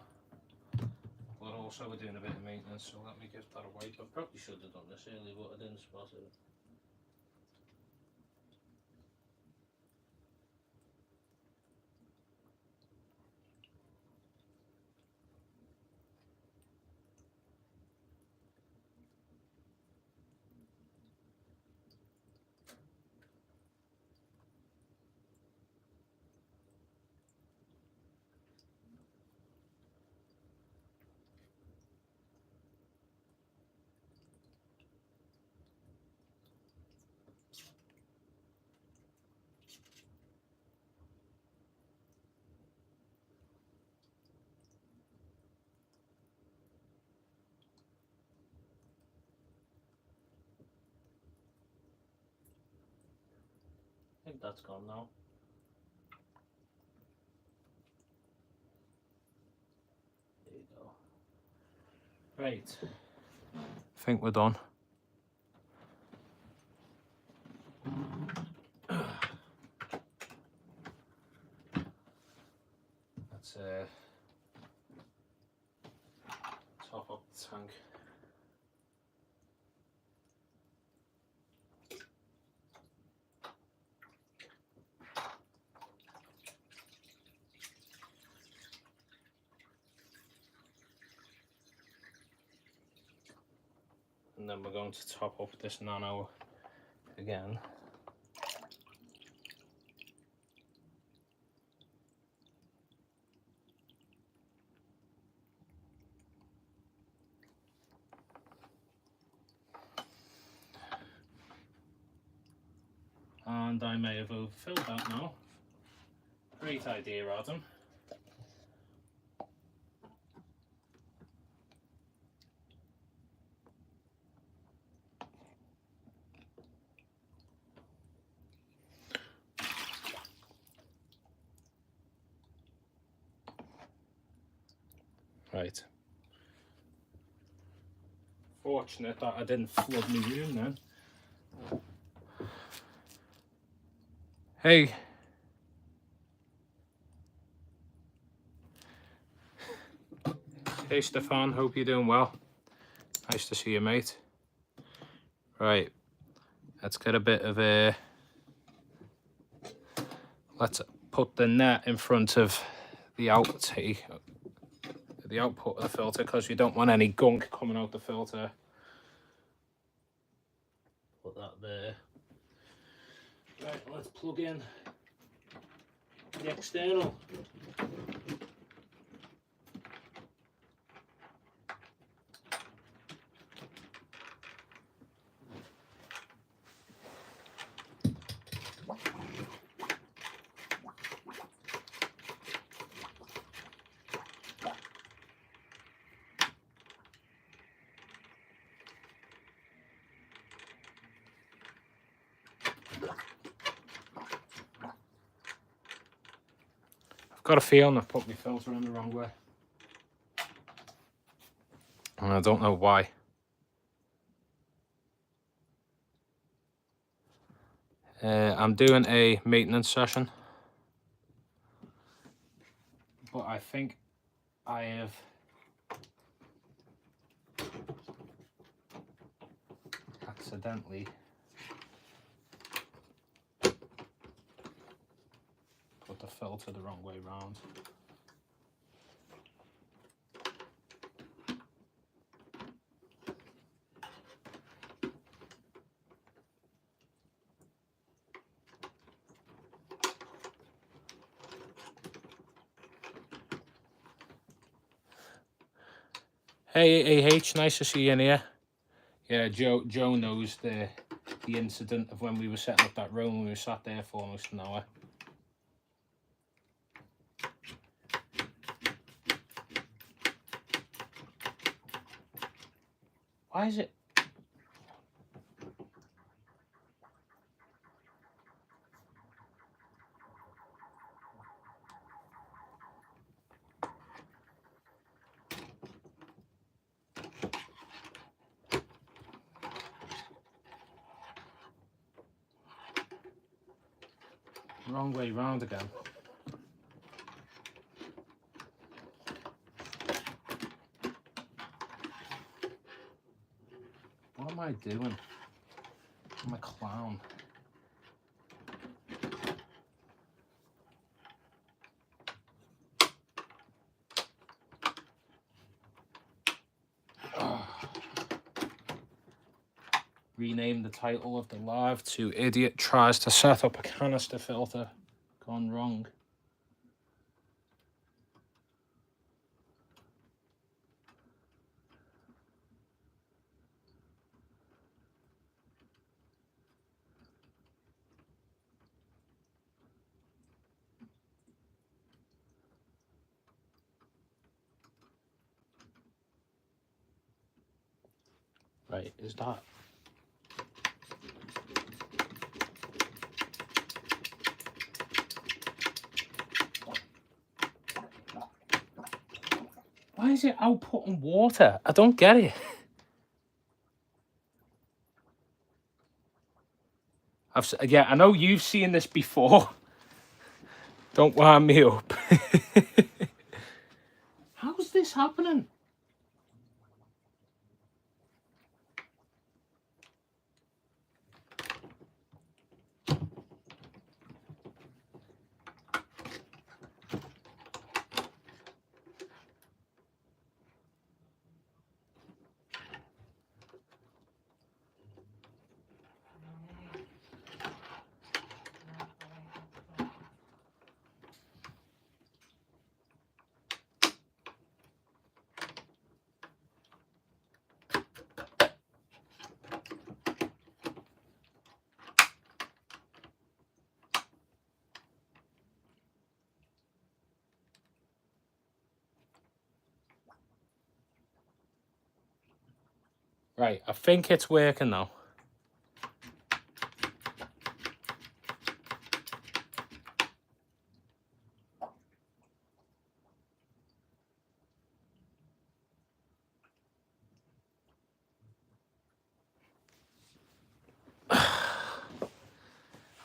But also we're doing a bit of maintenance, so let me give that a wipe. I probably should have done this earlier, but I didn't spot it. I think that's gone now. There you go. Right. I think we're done. Let's top up the tank. And then we're going to top up this nano again. And I may have overfilled that now. Great idea, Adam. Right. Fortunate that I didn't flood my room then. Hey. Hey Stefan, hope you're doing well. Nice to see you, mate. Right, let's get a bit of a... Let's put the net in front of the output of the filter, because we don't want any gunk coming out the filter. Put that there. Right, let's plug in the external. Got a feeling I've put my filter in the wrong way. And I don't know why. I'm doing a maintenance session. But I think I have accidentally put the filter the wrong way round. Hey AH, nice to see you in here. Yeah, Joe knows the incident of when we were setting up that room. We were sat there for almost an hour. Why is it? Wrong way round again. What am I doing? I'm a clown. Rename the title of the live to "Idiot Tries to Set Up a Canister Filter Gone Wrong." Right, is that? Why is it outputting water? I don't get it. Yeah, I know you've seen this before. Don't wind me up. How's this happening? Right, I think it's working now.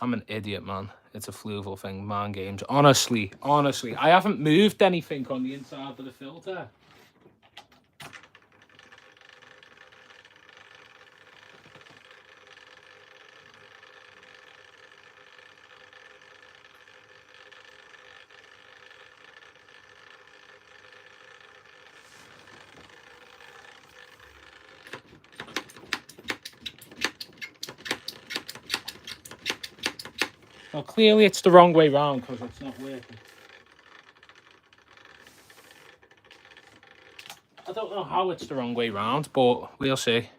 I'm an idiot, man. It's a fluval thing, mind games. Honestly, I haven't moved anything on the inside of the filter. Well, clearly it's the wrong way round because it's not working. I don't know how it's the wrong way round, but we'll see.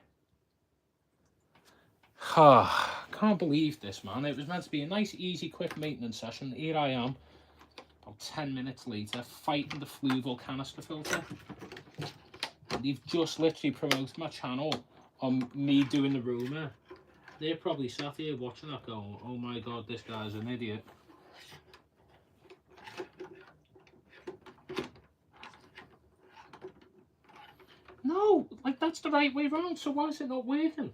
Can't believe this, man. It was meant to be a nice, easy, quick maintenance session. Here I am, about 10 minutes later, fighting the fluval canister filter. They've just literally promoted my channel on me doing the rumour. They're probably sat here watching that going, oh my god, this guy's an idiot. No, like that's the right way round, so why is it not working?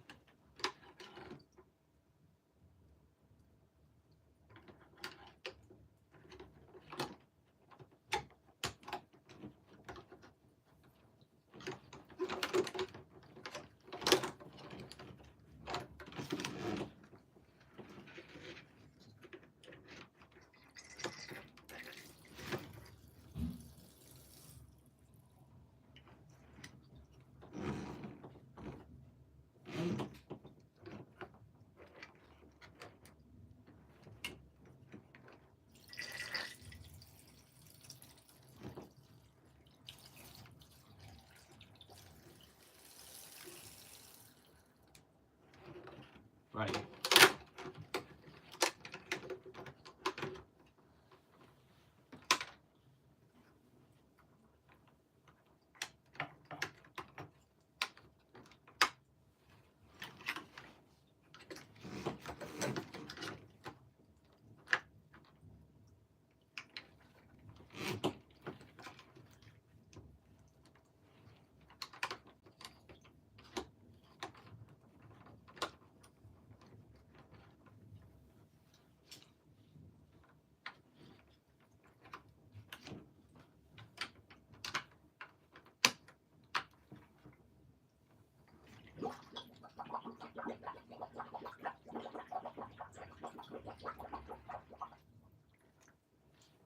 Right.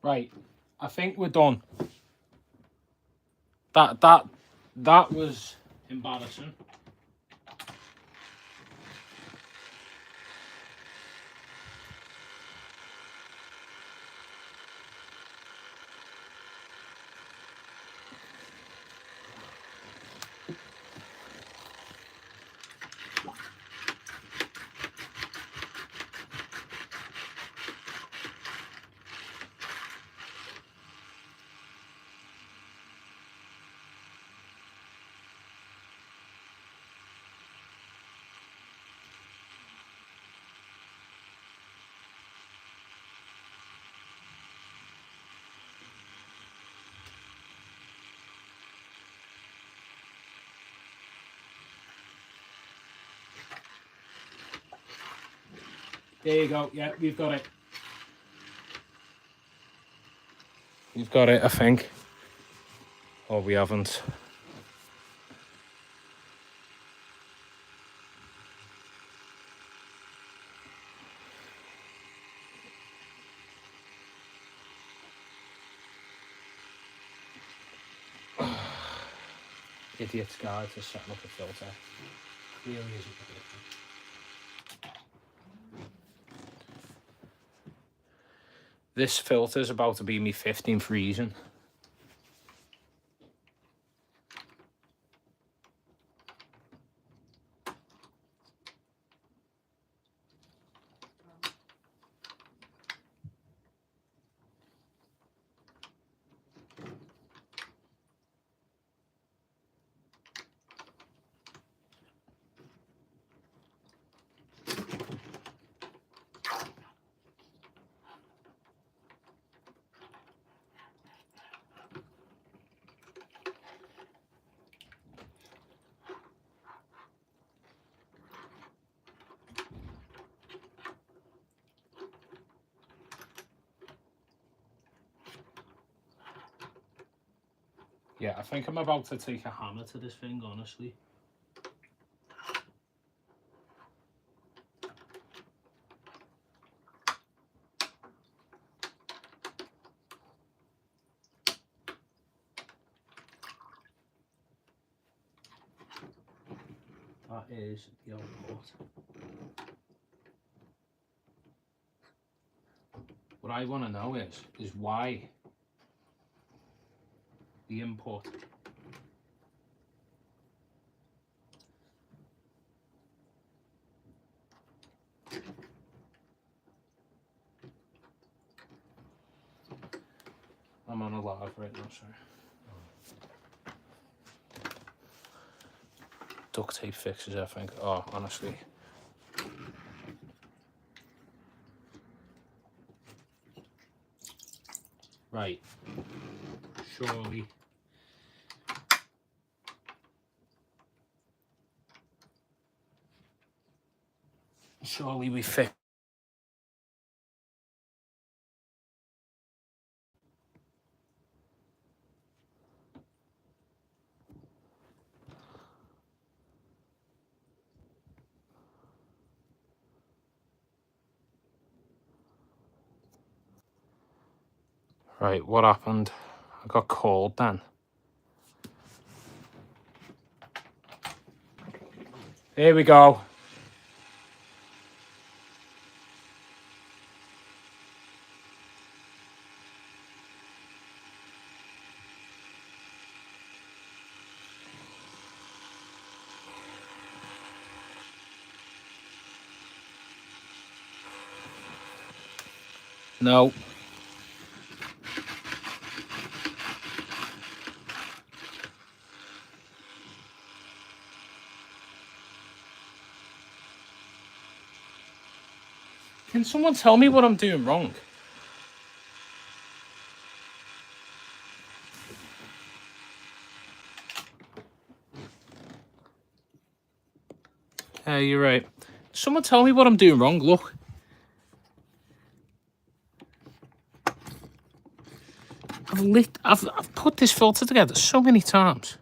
Right, I think we're done. That was embarrassing. There you go. Yeah, we've got it. We've got it, I think. Or we haven't. Idiot's guide to setting up a filter. Really isn't a big thing. This filter's about to be me 15th reason. Yeah, I think I'm about to take a hammer to this thing, honestly. That is the output. What I want to know is why the input I'm on a live right now, sorry. Duct tape fixes, I think. Oh, honestly. Right. Surely. Surely we fix. Right, what happened? I got called then. Here we go. No. Can someone tell me what I'm doing wrong? Hey, you're right. Someone tell me what I'm doing wrong. Look. I've put this filter together so many times.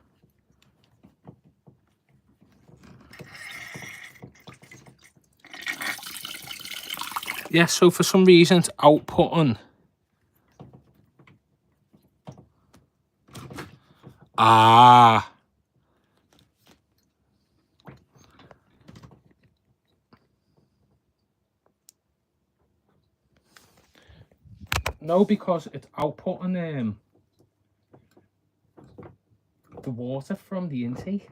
Yeah, so for some reason it's outputting. Ah. No, because it's outputting the water from the intake.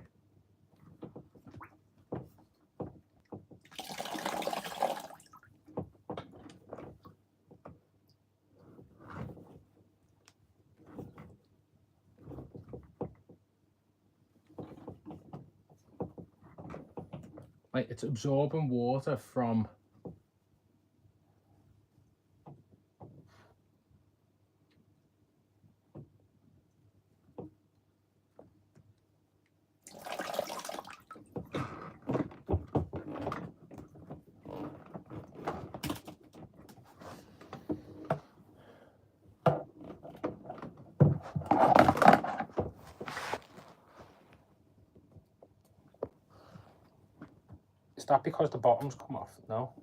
Like it's absorbing water from that because the bottom's come off? No.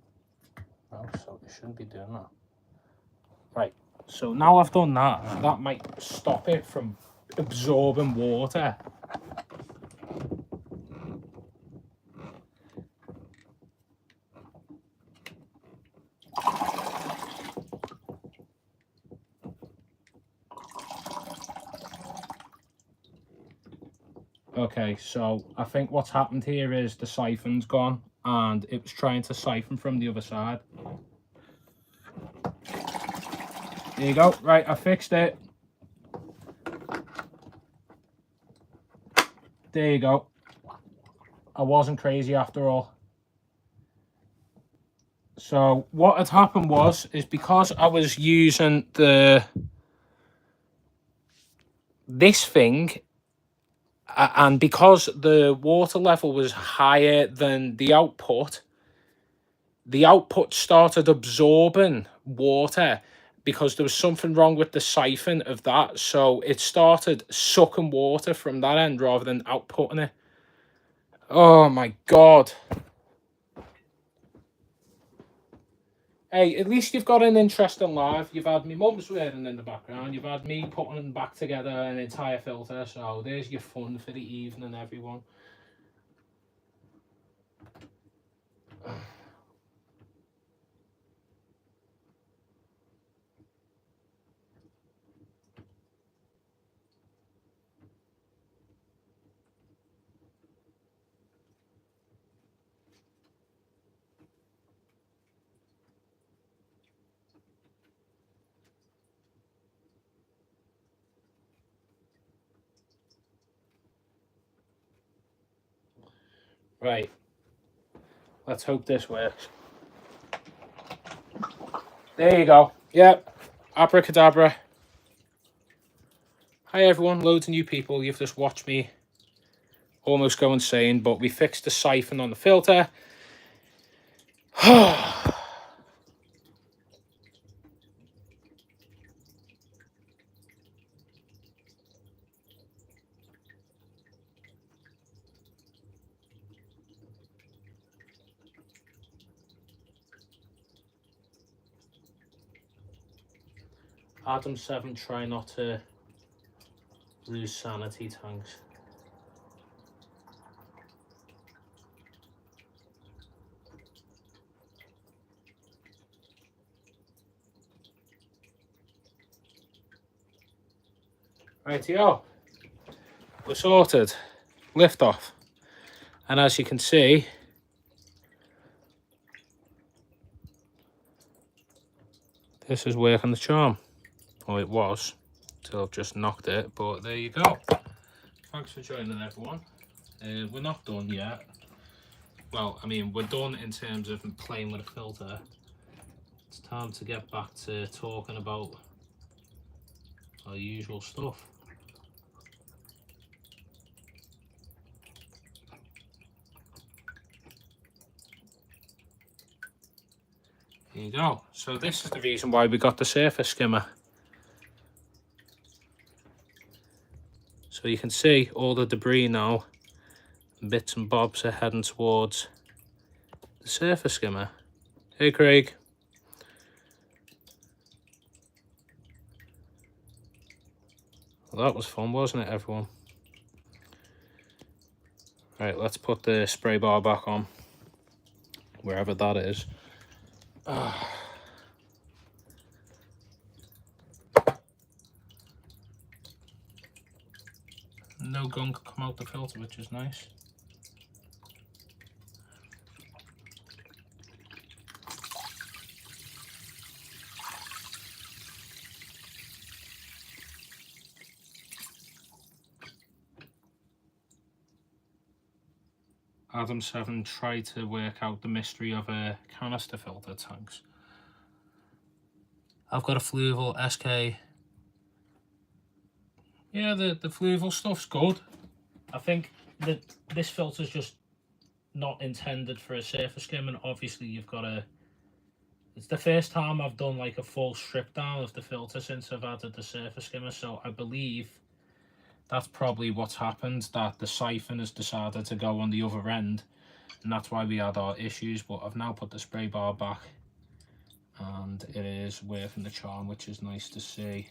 No, so it shouldn't be doing that. Right, so now I've done that, that might stop it from absorbing water. Okay, so I think what's happened here is the siphon's gone and it was trying to siphon from the other side. There you go. Right, I fixed it. There you go. I wasn't crazy after all. So what had happened is because I was using this thing, and because the water level was higher than the output started absorbing water because there was something wrong with the siphon of that. So it started sucking water from that end rather than outputting it. Oh my God. Hey, at least you've got an interesting live. You've had me mum swearing in the background. You've had me putting back together an entire filter. So there's your fun for the evening, everyone. Right. Let's hope this works. There you go. Yep. Abracadabra. Hi everyone, loads of new people. You've just watched me almost go insane, but we fixed the siphon on the filter. Adam 7, try not to lose sanity, thanks. Rightio, we're sorted. Lift off. And as you can see, this is working the charm. Well, it was, till I've just knocked it, but there you go. Thanks for joining, everyone. We're not done yet. Well, I mean, we're done in terms of playing with a filter. It's time to get back to talking about our usual stuff. There you go. So this is the reason why we got the surface skimmer. So you can see all the debris now, bits and bobs are heading towards the surface skimmer. Hey Craig. Well, that was fun, wasn't it, everyone? Right, let's put the spray bar back on, wherever that is. No gunk come out the filter, which is nice. Adam 7 tried to work out the mystery of a canister filter tanks. I've got a Fluval SK. Yeah, the Fluval stuff's good. I think that this filter's just not intended for a surface skim, and obviously you've got to... It's the first time I've done like a full strip down of the filter since I've added the surface skimmer, so I believe that's probably what's happened, that the siphon has decided to go on the other end and that's why we had our issues. But I've now put the spray bar back, and it is working the charm, which is nice to see.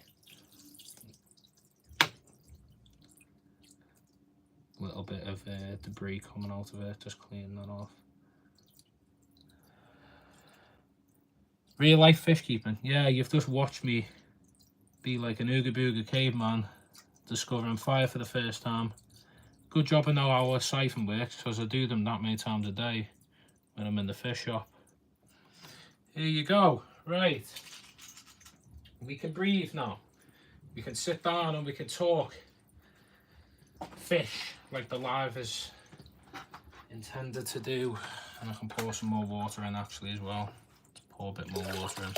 Little bit of debris coming out of it, just cleaning that off. Real life fish keeping. Yeah, you've just watched me be like an ooga booga caveman discovering fire for the first time. Good job I know how a siphon works, because I do them that many times a day when I'm in the fish shop. Here you go. Right, we can breathe now. We can sit down and we can talk fish like the live is intended to do. And I can pour some more water in actually as well. Let's pour a bit more water in.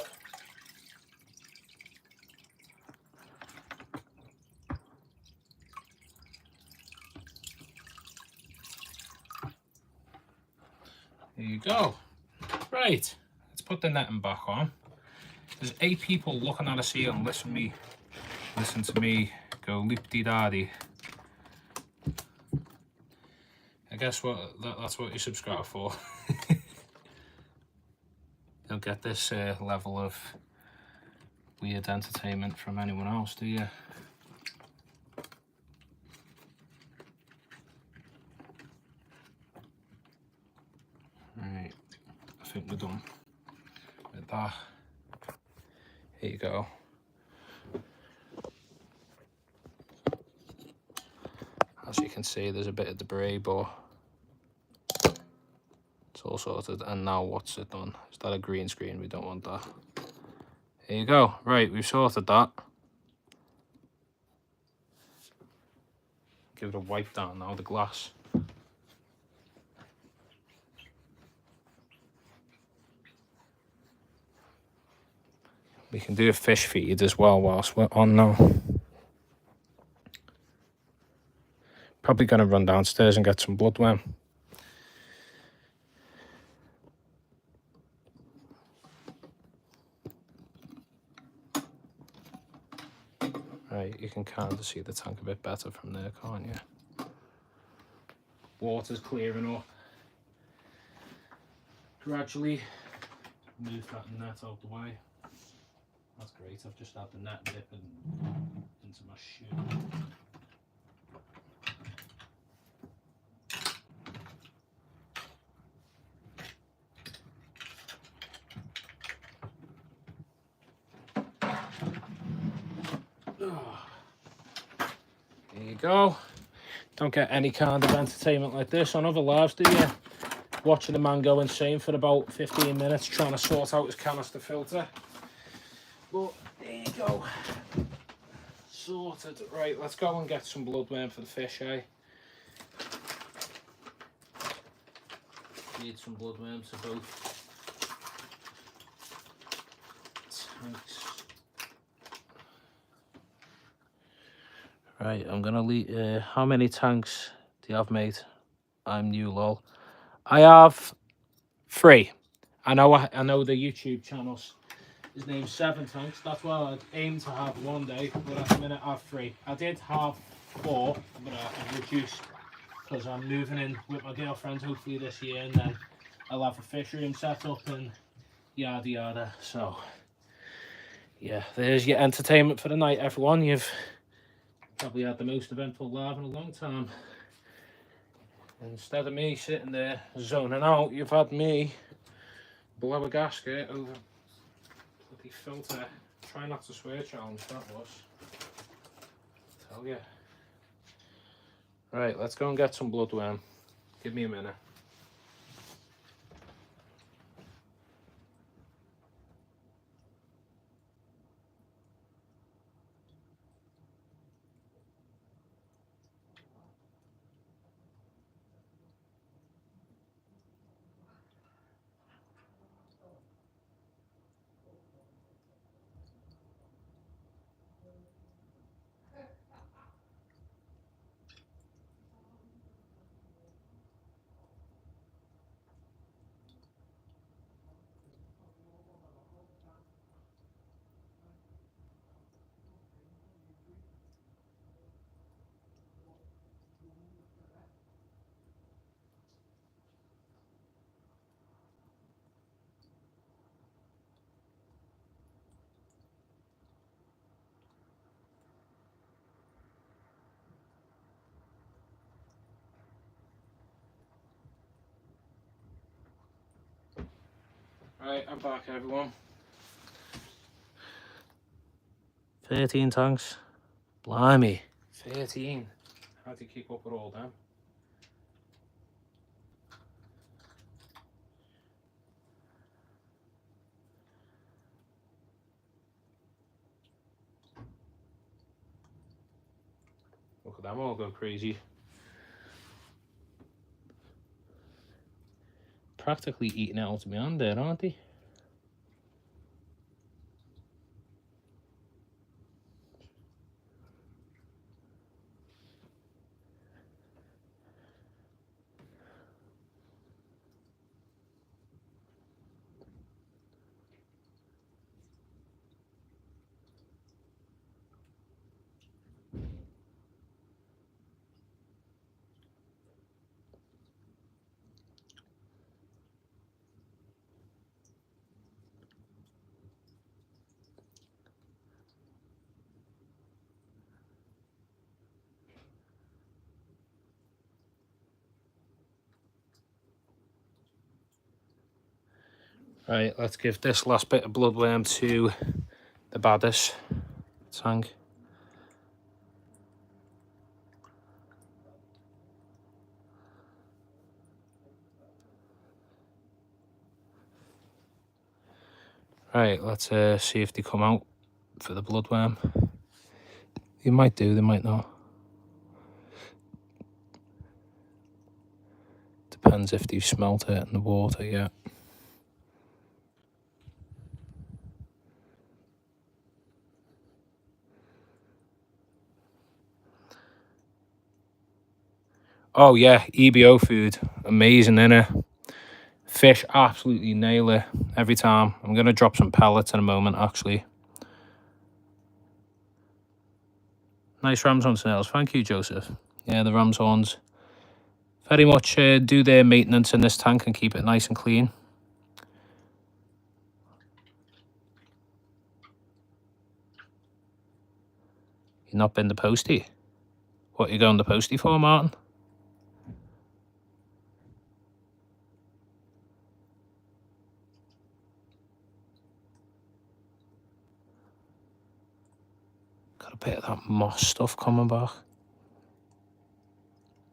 There you go. Right, let's put the netting back on. There's 8 people looking at a seal and listen to me go leap-dee-daddy. I guess that's what you subscribe for. You don't get this level of weird entertainment from anyone else, do you? Right, I think we're done with that. Here you go. As you can see, there's a bit of debris, but it's all sorted. And now what's it done? Is that a green screen? We don't want that. Here you go. Right, we've sorted that. Give it a wipe down now, the glass. We can do a fish feed as well whilst we're on now. Probably going to run downstairs and get some bloodworm. Right, you can kind of see the tank a bit better from there, can't you? Water's clearing up. Gradually move that net out the way. That's great, I've just had the net dipping into my shoe. There you go. Don't get any kind of entertainment like this on other lives, do you? Watching a man go insane for about 15 minutes trying to sort out his canister filter. But there you go. Sorted. Right, let's go and get some bloodworm for the fish, eh? Need some bloodworm to both tanks. Right, I'm gonna leave. How many tanks do you have, mate? I'm new, lol. I have 3. I know the YouTube channel's his name's 7 tanks. That's what I'd aim to have one day, but at the minute I have 3. I did have 4, but I've reduced because I'm moving in with my girlfriend hopefully this year, and then I'll have a fish room set up and yada yada. So yeah, there's your entertainment for the night, everyone. You've probably had the most eventful live in a long time. Instead of me sitting there zoning out, you've had me blow a gasket over bloody filter. Try not to swear challenge, that was. Tell you. Right, let's go and get some bloodworm. Give me a minute. Right, I'm back, everyone. 13 tanks. Blimey. 13. How do you keep up with all them? Look at them all go crazy. Practically eating it out of my hand there, aren't they? Right, let's give this last bit of bloodworm to the baddest tank. Right, let's see if they come out for the bloodworm. They might do, they might not. Depends if they've smelt it in the water yet. Oh yeah, EBO food. Amazing, innit? Fish absolutely nail it every time. I'm going to drop some pellets in a moment, actually. Nice ramshorn snails. Thank you, Joseph. Yeah, the ramshorns very much do their maintenance in this tank and keep it nice and clean. You've not been to Posty? What are you going to Posty for, Martin? Got a bit of that moss stuff coming back.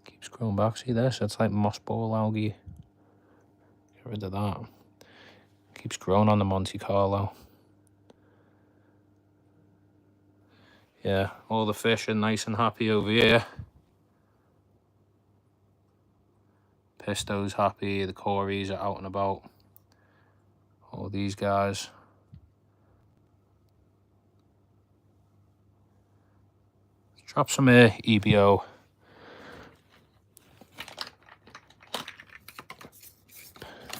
Keeps growing back. See this? It's like moss ball algae. Get rid of that. Keeps growing on the Monte Carlo. Yeah, all the fish are nice and happy over here. Pisto's happy, the Corys are out and about. All these guys. Drop some EBO.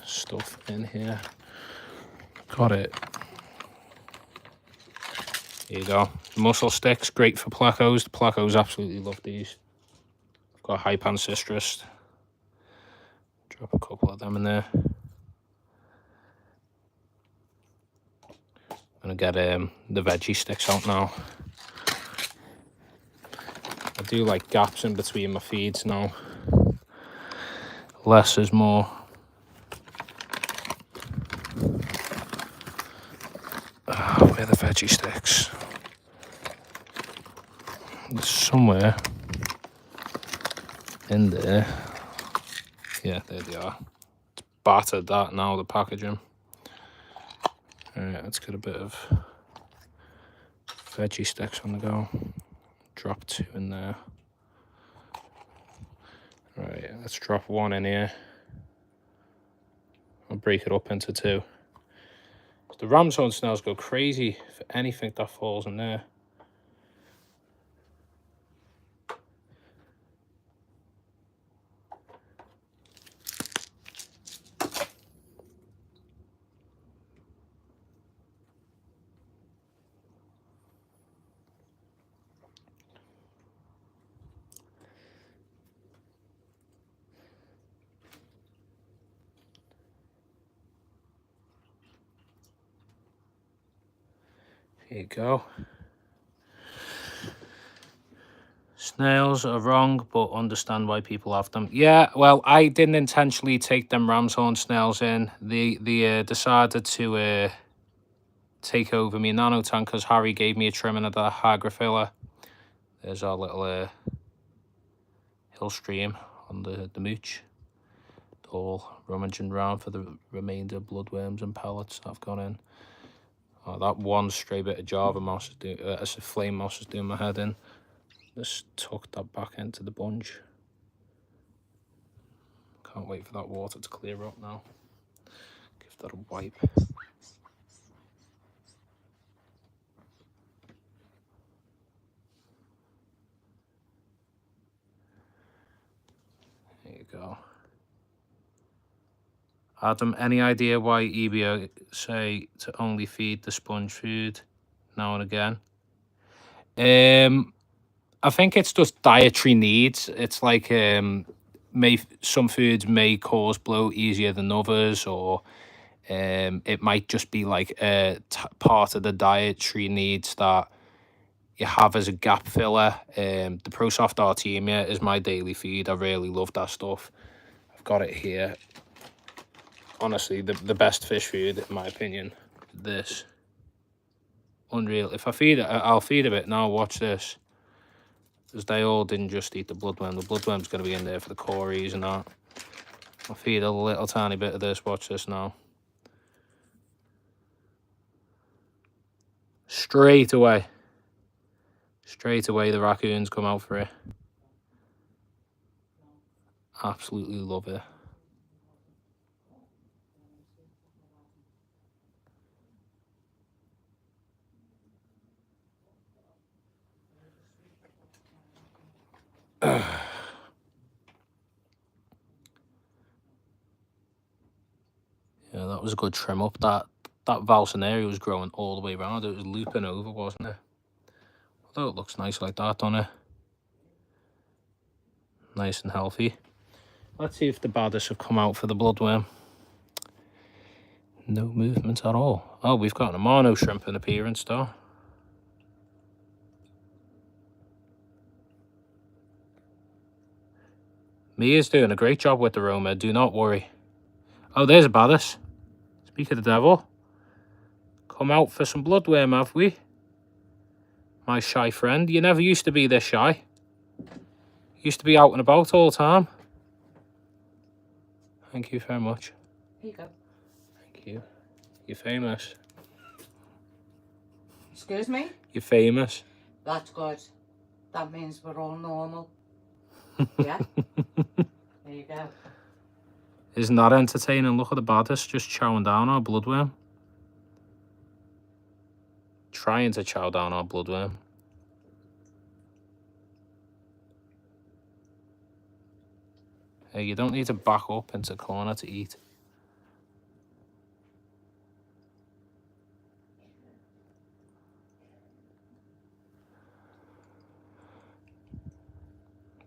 Stuff in here. Got it. Here you go. Mussel sticks, great for placos. The placos absolutely love these. I've got Hypan Citrus. Drop a couple of them in there. I'm gonna get the veggie sticks out now. I do like gaps in between my feeds now. Less is more. Where are the veggie sticks? Somewhere in there. Yeah, there they are. It's battered that now, the packaging. Alright, let's get a bit of veggie sticks on the go. Drop 2 in there. Right, let's drop 1 in here. I'll break it up into 2. The ramshorn snails go crazy for anything that falls in there. Here you go. Snails are wrong, but understand why people have them. Yeah, well, I didn't intentionally take them ram's horn snails in. They decided to take over me nano tank because Harry gave me a trimming of the hygrophila. There's our little hill stream on the mooch. All rummaging around for the remainder bloodworms and pellets that have gone in. Oh, that one stray bit of Java moss is doing, as a flame moss is doing my head in. Just tuck that back into the bunch. Can't wait for that water to clear up now. Give that a wipe. There you go. Adam, any idea why EBO say to only feed the sponge food now and again? I think it's just dietary needs. It's like some foods may cause bloat easier than others, or it might just be like part of the dietary needs that you have as a gap filler. The ProSoft Artemia is my daily feed. I really love that stuff. I've got it here. Honestly, the best fish food, in my opinion. This. Unreal. If I feed it, I'll feed a bit now. Watch this. Because they all didn't just eat the bloodworm. The bloodworm's going to be in there for the cories and that. I'll feed a little tiny bit of this. Watch this now. Straight away. Straight away, the raccoons come out for it. Absolutely love it. Yeah, that was a good trim up. That Valsinaria was growing all the way around. It was looping over, wasn't it? Although it looks nice like that, doesn't it? Nice and healthy. Let's see if the baddest have come out for the bloodworm. No movement at all. Oh, we've got an Amano shrimp in appearance, though. Mia's doing a great job with the Roma, do not worry. Oh, there's a baddest. Speak of the devil. Come out for some bloodworm, have we? My shy friend. You never used to be this shy. You used to be out and about all the time. Thank you very much. Here you go. Thank you. You're famous. Excuse me? You're famous. That's good. That means we're all normal. Yeah? There you go. Isn't that entertaining? Look at the baddest just chowing down our bloodworm. Trying to chow down our bloodworm. Hey, you don't need to back up into corner to eat.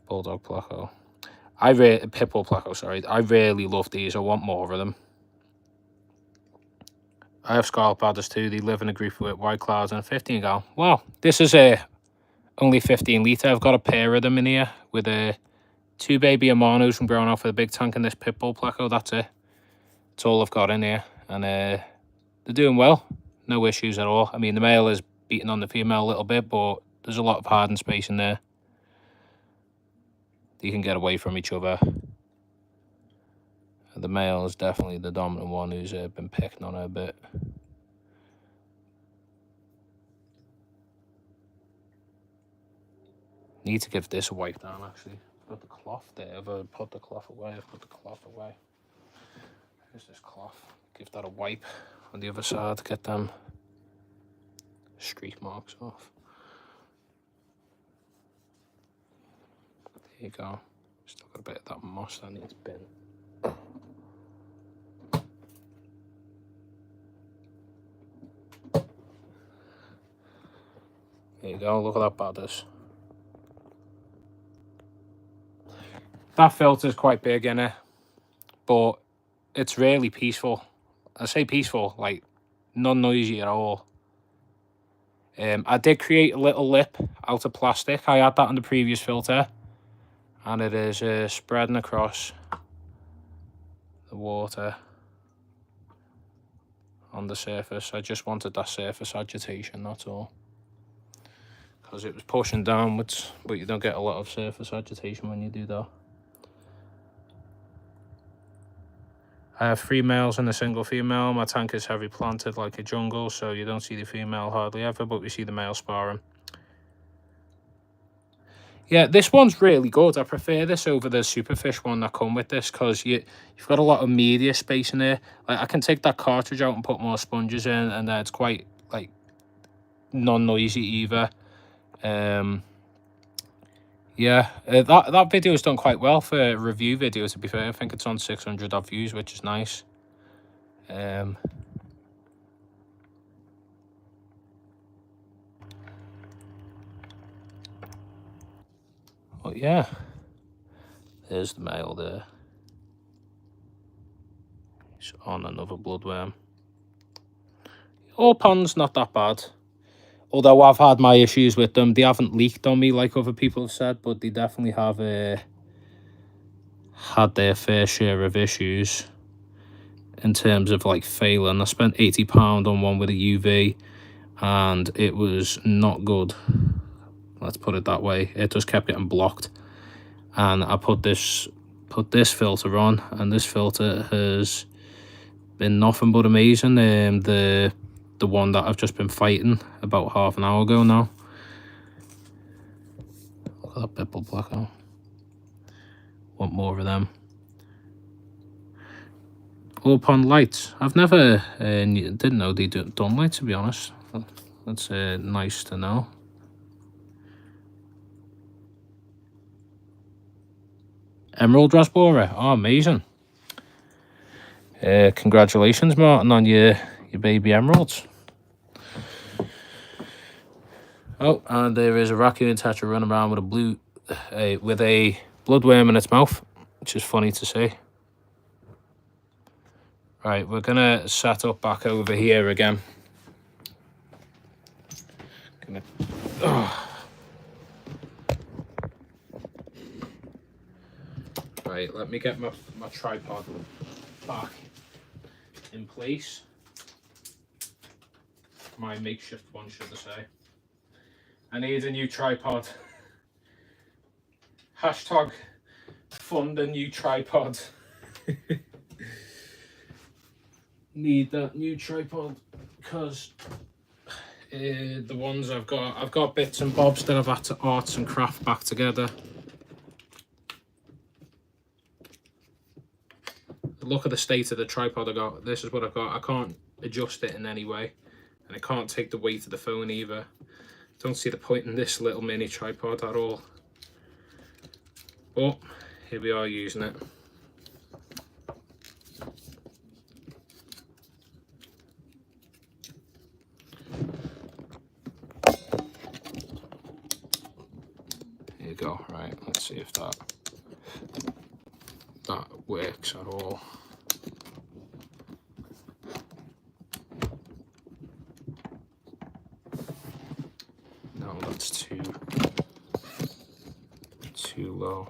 Bulldog Placo. Pitbull Placo, sorry. I really love these. I want more of them. I have Scarlet Badders too. They live in a group with White Clouds and a 15 gal. Wow, this is only 15 litre. I've got a pair of them in here with 2 baby Amanos from growing out for the big tank and this Pitbull Placo. That's it. That's all I've got in here. And they're doing well. No issues at all. I mean, the male is beating on the female a little bit, but there's a lot of hardened space in there. You can get away from each other. The male is definitely the dominant one who's been picking on her a bit. Need to give this a wipe down, actually. I've got the cloth there. I've put the cloth away. I've put the cloth away. Here's this cloth. Give that a wipe on the other side to get them streak marks off. There you go. Still got a bit of that moss that needs bin. There you go. Look at that baddest. That filter's quite big in it, but it's really peaceful. I say peaceful, like non-noisy at all. I did create a little lip out of plastic. I had that on the previous filter, and it is spreading across the water on the surface. I just wanted that surface agitation, that's all. Because it was pushing downwards, but you don't get a lot of surface agitation when you do that. I have 3 males and a single female. My tank is heavy planted like a jungle, so you don't see the female hardly ever, but we see the male sparring. Yeah, this one's really good. I prefer this over the Superfish one that come with this, because you've got a lot of media space in there. Like, I can take that cartridge out and put more sponges in, and it's quite like non-noisy either. Yeah, that video is done quite well for a review video, to be fair. I think it's on 600 odd views, which is nice. Oh yeah, there's the male there. He's on another bloodworm. All ponds not that bad, although I've had my issues with them. They haven't leaked on me like other people have said, but they definitely have had their fair share of issues in terms of like failing. I spent £80 on one with a UV, and it was not good. Let's put it that way. It just kept getting blocked, and I put this filter on, and this filter has been nothing but amazing. The one that I've just been fighting about half an hour ago now. Look at that Pitbull blackout. Want more of them. All pond lights. I've never didn't know they done lights, to be honest. That's nice to know. Emerald Rasbora. Oh, amazing. Congratulations, Martin, on your baby emeralds. Oh, and there is a raccoon tetra running around with a bloodworm in its mouth, which is funny to see. Right, we're gonna set up back over here again. Right, let me get my tripod back in place. My makeshift one, should I say. I need a new tripod. Hashtag fund a new tripod. Need that new tripod, because the ones I've got bits and bobs that I've had to arts and craft back together. Look at the state of the tripod I got. This is what I've got. I can't adjust it in any way, and I can't take the weight of the phone either. Don't see the point in this little mini tripod at all. But here we are using it. Here you go. Right, let's see if that works at all. No, that's too low.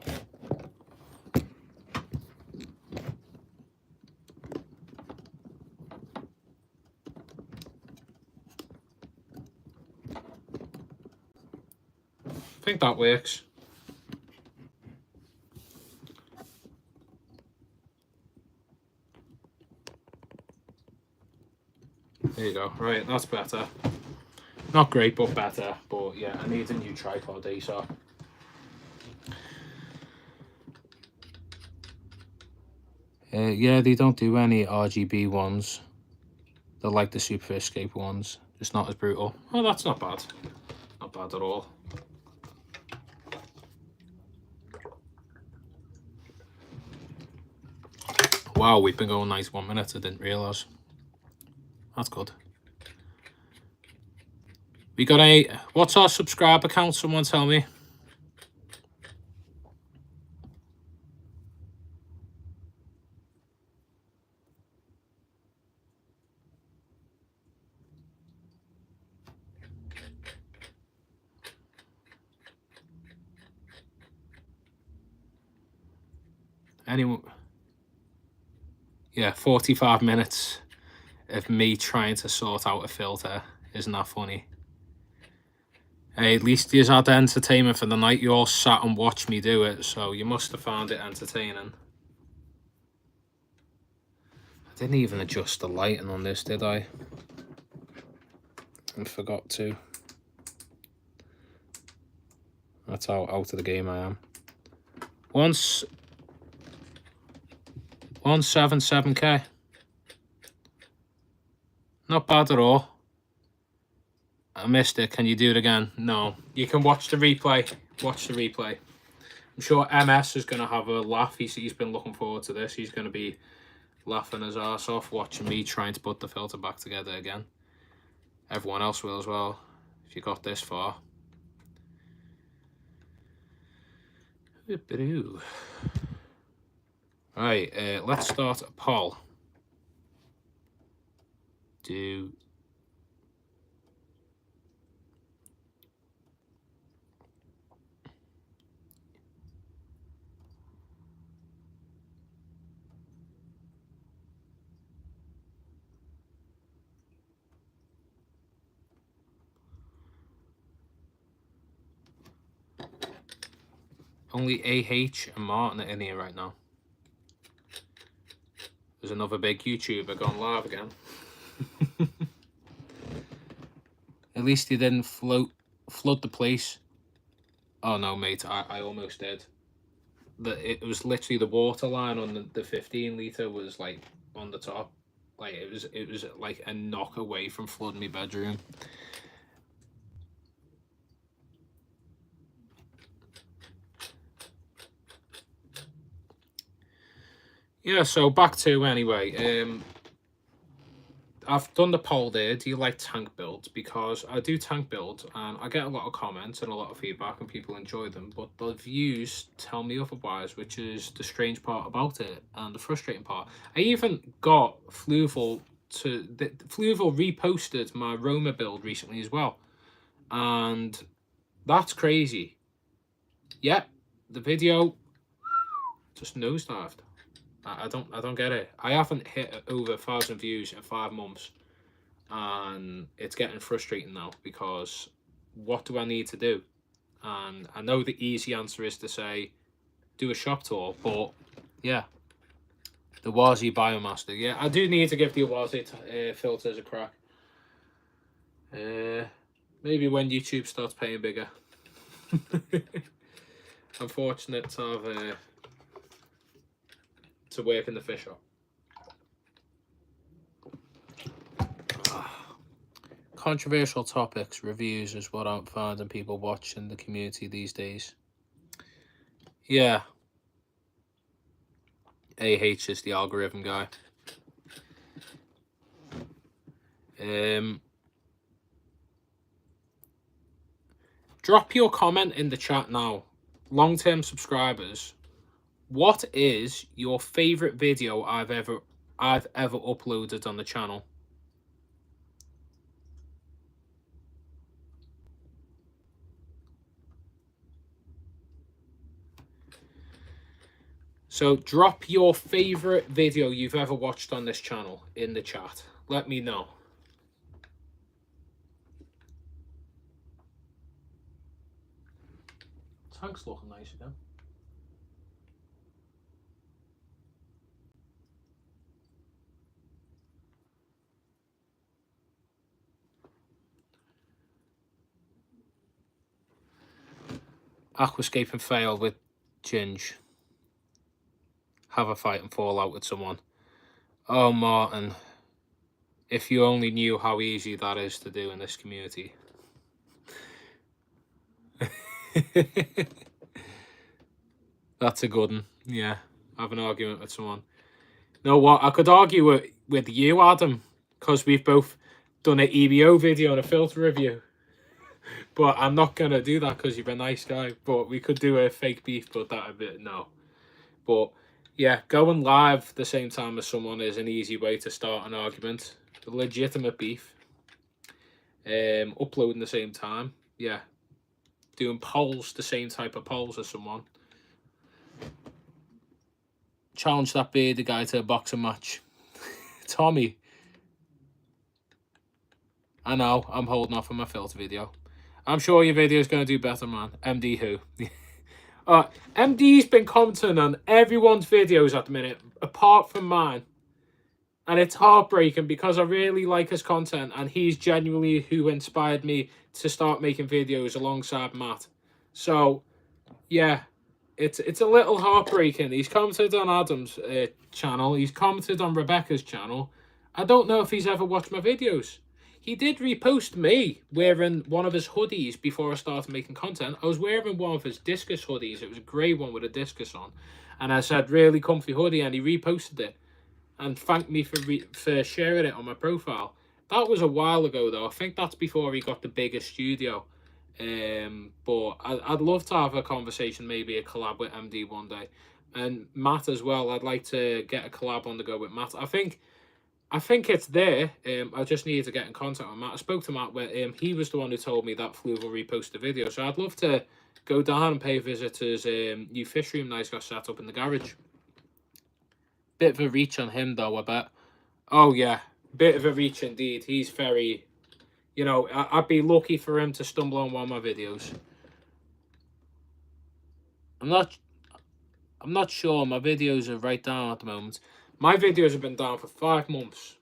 I think that works. There you go. Right, that's better. Not great, but better. But yeah, I need a new tripod ASAP. Yeah, they don't do any RGB ones. They're like the Superfish Escape ones. Just not as brutal. Oh, that's not bad. Not bad at all. Wow, we've been going 91 minutes. I didn't realise. That's good. We got what's our subscriber count? Someone tell me. Anyway, yeah, 45 minutes of me trying to sort out a filter. Isn't that funny? Hey, at least you had entertainment for the night. You all sat and watched me do it, so you must have found it entertaining. I didn't even adjust the lighting on this, did I? I forgot to. That's how out of the game I am. 177k. Not bad at all. I missed it. Can you do it again? No. You can watch the replay. Watch the replay. I'm sure MS is going to have a laugh. He's been looking forward to this. He's going to be laughing his ass off watching me trying to put the filter back together again. Everyone else will as well, if you got this far. Right, let's start a poll. Do only AH and Martin are in here right now. There's another big YouTuber gone live again. At least he didn't flood the place. Oh no, mate, I almost did. It was literally the water line on the 15 litre was like on the top. Like it was like a knock away from flooding my bedroom. Yeah, so back to anyway. I've done the poll there. Do you like tank builds? Because I do tank builds and I get a lot of comments and a lot of feedback and people enjoy them, but the views tell me otherwise, which is the strange part about it and the frustrating part. I even got Fluval Fluval reposted my Roma build recently as well. And that's crazy. Yep, the video just nosedived. I don't get it. I haven't hit over 1,000 views in 5 months, and it's getting frustrating now because what do I need to do? And I know the easy answer is to say do a shop tour, but yeah, the Warzy Biomaster. Yeah, I do need to give the Warzy filters a crack. Maybe when YouTube starts paying bigger. I'm fortunate to have to work in the fish shop. Controversial topics, reviews is what I'm finding people watch in the community these days. Yeah. AH is the algorithm guy. Drop your comment in the chat now. Long-term subscribers, what is your favorite video I've ever uploaded on the channel? So drop your favorite video you've ever watched on this channel in the chat. Let me know. Tank's looking nice again. Aquascape and fail with Ginge. Have a fight and fall out with someone. Oh, Martin. If you only knew how easy that is to do in this community. That's a good one. Yeah, have an argument with someone. You know what? I could argue with you, Adam, because we've both done an EBO video and a filter review. But I'm not going to do that because you're a nice guy. But we could do a fake beef, but that a bit, no. But yeah, going live the same time as someone is an easy way to start an argument. A legitimate beef. Uploading the same time. Yeah. Doing polls, the same type of polls as someone. challenge that bearded guy to a boxing match. Tommy. I know, I'm holding off on my filter video. I'm sure your video is going to do better, man. MD who? MD's been commenting on everyone's videos at the minute, apart from mine. And it's heartbreaking because I really like his content, and he's genuinely who inspired me to start making videos alongside Matt. So, yeah, it's a little heartbreaking. He's commented on Adam's channel. He's commented on Rebecca's channel. I don't know if he's ever watched my videos. He did repost me wearing one of his hoodies before I started making content. I was wearing one of his discus hoodies. It was a grey one with a discus on. And I said, really comfy hoodie, and he reposted it and thanked me for sharing it on my profile. That was a while ago, though. I think that's before he got the bigger studio. But I'd love to have a conversation, maybe a collab with MD one day. And Matt as well. I'd like to get a collab on the go with Matt. I think it's there. I just need to get in contact with Matt. I spoke to Matt where he was the one who told me that Fluve will repost the video. So I'd love to go down and pay a visit to his new fish room that he's got set up in the garage. Bit of a reach on him, though, I bet. Oh, yeah. Bit of a reach indeed. He's very... You know, I'd be lucky for him to stumble on one of my videos. I'm not sure. My videos are right down at the moment. My videos have been down for 5 months.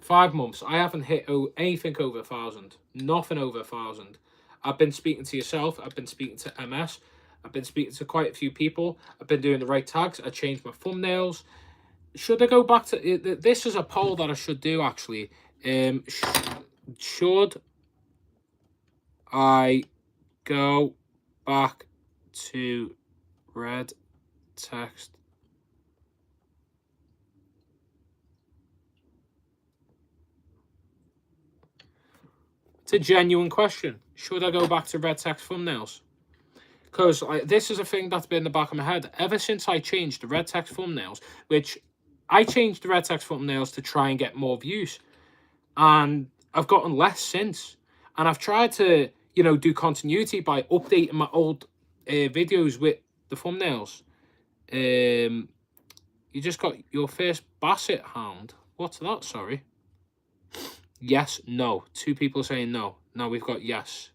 5 months. I haven't hit anything over 1,000. Nothing over 1,000. I've been speaking to yourself. I've been speaking to MS. I've been speaking to quite a few people. I've been doing the right tags. I changed my thumbnails. Should I go back to... This is a poll that I should do, actually. Should I go back to red text? It's a genuine question. Should I go back to red text thumbnails? Because this is a thing that's been in the back of my head. Ever since I changed the red text thumbnails, which I changed the red text thumbnails to try and get more views. And I've gotten less since. And I've tried to, you know, do continuity by updating my old videos with the thumbnails. You just got your first Basset hound. What's that, sorry? Yes, no. 2 people saying no. Now we've got yes.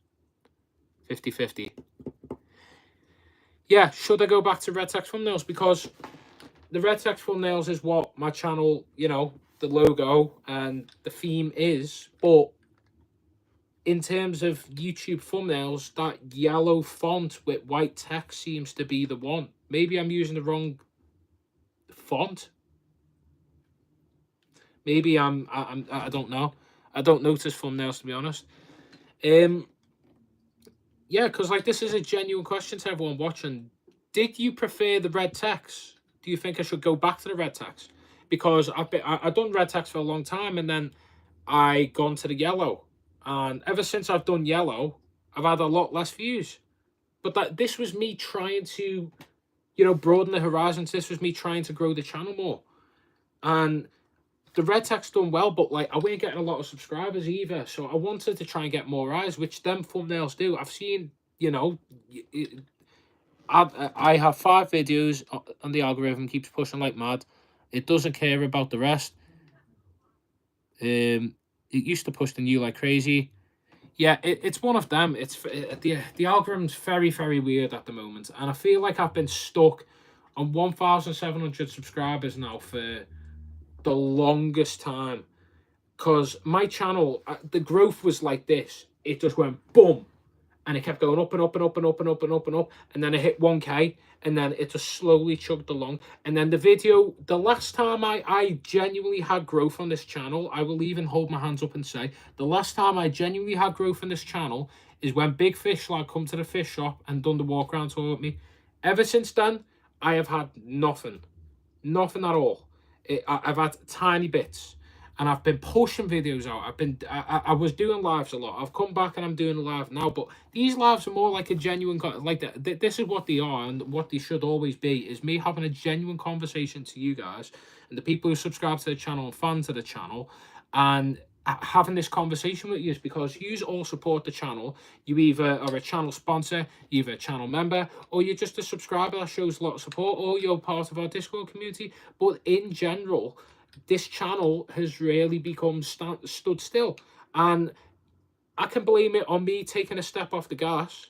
50-50. Yeah, should I go back to red text thumbnails? Because the red text thumbnails is what my channel, you know, the logo and the theme is. But in terms of YouTube thumbnails, that yellow font with white text seems to be the one. Maybe I'm using the wrong font. Maybe I don't know. I don't notice thumbnails, to be honest. Yeah, because like this is a genuine question to everyone watching. Did you prefer the red text? Do you think I should go back to the red text? Because I've done red text for a long time, and then I gone to the yellow. And ever since I've done yellow, I've had a lot less views. But this was me trying to, you know, broaden the horizons. This was me trying to grow the channel more. And the red text done well, but like I weren't getting a lot of subscribers either. So I wanted to try and get more eyes, which them thumbnails do. I've seen, you know, I have 5 videos and the algorithm keeps pushing like mad. It doesn't care about the rest. It used to push the new like crazy. Yeah, it's one of them. It's the algorithm's very, very weird at the moment. And I feel like I've been stuck on 1,700 subscribers now for the longest time. Because my channel, the growth was like this. It just went boom. And it kept going up and up and up and up and up and up and up. And then it hit 1K. And then it just slowly chugged along. And then the video, the last time I genuinely had growth on this channel, I will even hold my hands up and say, the last time I genuinely had growth on this channel is when Big Fish Lad come to the fish shop and done the walk around tour with me. Ever since then, I have had nothing. Nothing at all. I've had tiny bits. And I've been pushing videos out. I was doing lives a lot. I've come back and I'm doing a live now. But these lives are more like a genuine... this is what they are and what they should always be. Is me having a genuine conversation to you guys. And the people who subscribe to the channel and fans of the channel. And having this conversation with you is because you all support the channel. You either are a channel sponsor, you're either a channel member, or you're just a subscriber that shows a lot of support, or you're part of our Discord community. But in general, this channel has really become stood still. And I can blame it on me taking a step off the gas.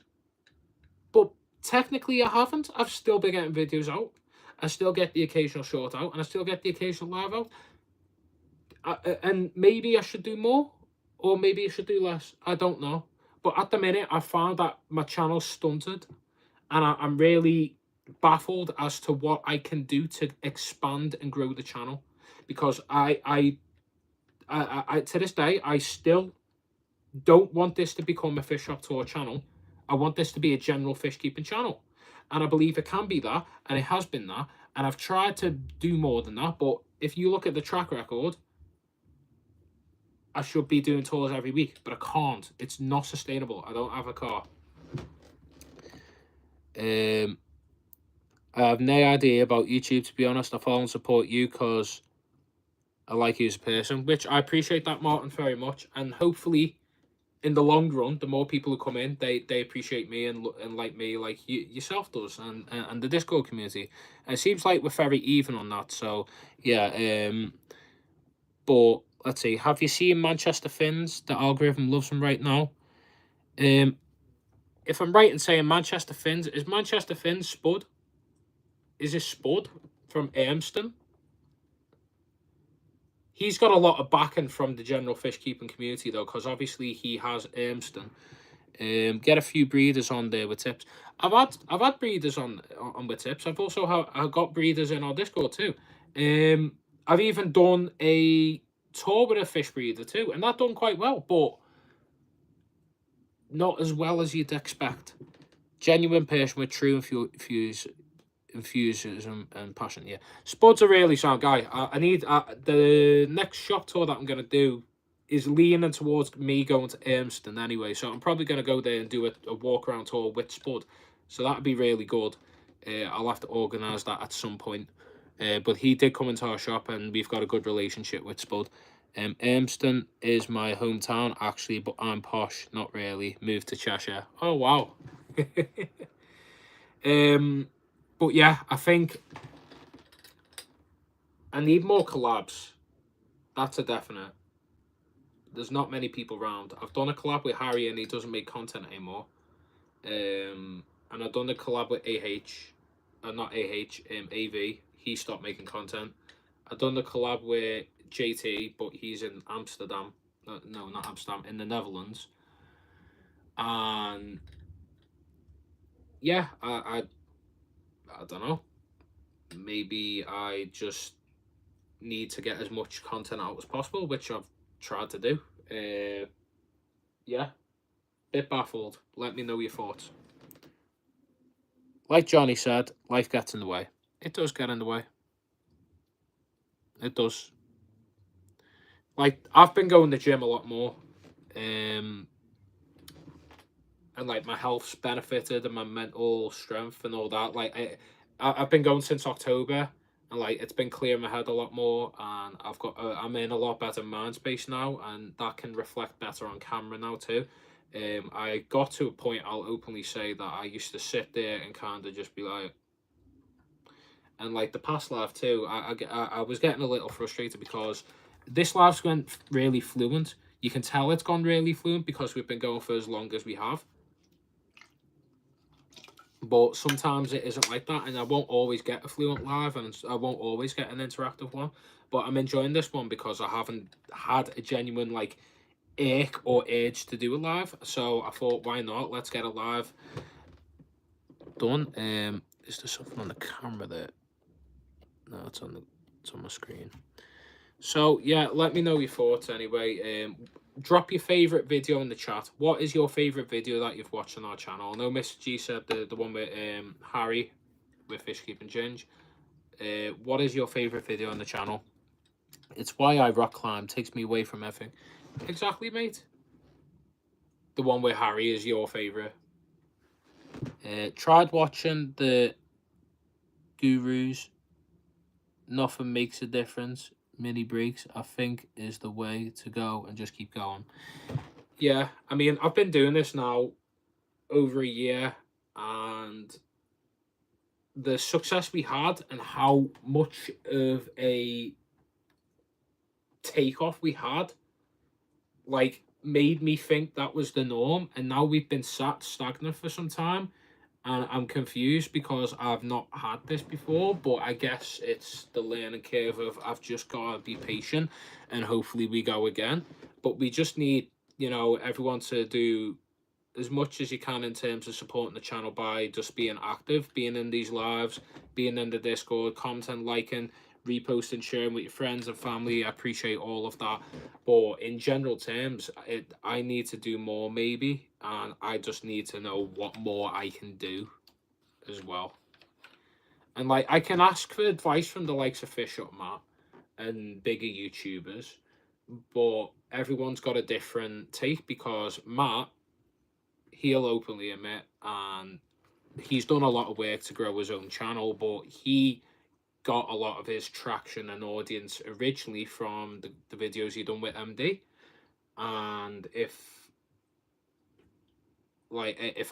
But technically I haven't. I've still been getting videos out. I still get the occasional short out, and I still get the occasional live out. And maybe I should do more, or maybe I should do less. I don't know. But at the minute, I found that my channel's stunted, and I'm really baffled as to what I can do to expand and grow the channel, because I to this day, I still don't want this to become a Fish Shop Tour channel. I want this to be a general fish keeping channel, and I believe it can be that, and it has been that, and I've tried to do more than that. But if you look at the track record, I should be doing tours every week, but I can't. It's not sustainable. I don't have a car. I have no idea about YouTube, to be honest. I follow and support you because I like you as a person, which I appreciate that, Martin, very much. And hopefully, in the long run, the more people who come in, they appreciate me and like me, like yourself does, and the Discord community. And it seems like we're very even on that. So yeah. But let's see. Have you seen Manchester Finns? The algorithm loves them right now. If I'm right in saying Manchester Finns, is Manchester Finns Spud? Is this Spud from Ermston? He's got a lot of backing from the general fish keeping community though, because obviously he has Ermston. Get a few breeders on there with tips. I've had breeders on with tips. I've also I've got breeders in our Discord too. I've even done a tour with a fish breeder too, and that done quite well, but not as well as you'd expect. Genuine person with true enthusiasm and passion. Yeah, Spud's a really sound guy. I need the next shop tour that I'm gonna do is leaning towards me going to Ermston anyway, so I'm probably gonna go there and do a walk around tour with Spud. So that'd be really good. I'll have to organise that at some point. But he did come into our shop, and we've got a good relationship with Spud. Ermston is my hometown, actually, but I'm posh, not really. Moved to Cheshire. Oh, wow. But yeah, I think I need more collabs. That's a definite. There's not many people around. I've done a collab with Harry, and he doesn't make content anymore. And I've done a collab with AV. He stopped making content. I've done the collab with JT, but he's in Amsterdam. No, not Amsterdam, in the Netherlands. And yeah, I don't know. Maybe I just need to get as much content out as possible, which I've tried to do. Yeah, bit baffled. Let me know your thoughts. Like Johnny said, life gets in the way. It does get in the way. It does. Like, I've been going to the gym a lot more. And like my health's benefited and my mental strength and all that. Like I've been going since October, and like it's been clearing my head a lot more, and I've got I'm in a lot better mind space now, and that can reflect better on camera now too. I got to a point, I'll openly say, that I used to sit there and kind of just be like, and like the past live too, I was getting a little frustrated because this live's went really fluent. You can tell it's gone really fluent because we've been going for as long as we have. But sometimes it isn't like that, and I won't always get a fluent live, and I won't always get an interactive one. But I'm enjoying this one because I haven't had a genuine like ick or urge to do a live. So I thought, why not? Let's get a live done. Is there something on the camera there? No, it's on my screen. So yeah, let me know your thoughts anyway. Drop your favourite video in the chat. What is your favourite video that you've watched on our channel? I know Mr. G said the one with Harry with Fish Keeping Ginge. What is your favourite video on the channel? It's why I rock climb. Takes me away from everything. Exactly, mate. The one with Harry is your favourite. Tried watching the Gurus. Nothing makes a difference. mini breaks, I think, is the way to go, and just keep going. Yeah, I mean, I've been doing this now over a year, and the success we had and how much of a takeoff we had, like, made me think that was the norm. And now we've been sat stagnant for some time, and I'm confused because I've not had this before. But I guess it's the learning curve of I've just got to be patient, and hopefully we go again. But we just need, everyone to do as much as you can in terms of supporting the channel by just being active, being in these lives, being in the Discord, content liking, reposting, sharing with your friends and family. I appreciate all of that. But in general terms, I need to do more maybe, and I just need to know what more I can do as well. And like, I can ask for advice from the likes of Fish Up Matt and bigger YouTubers, but everyone's got a different take, because Matt, he'll openly admit, and he's done a lot of work to grow his own channel, but he got a lot of his traction and audience originally from the videos he done with MD. And if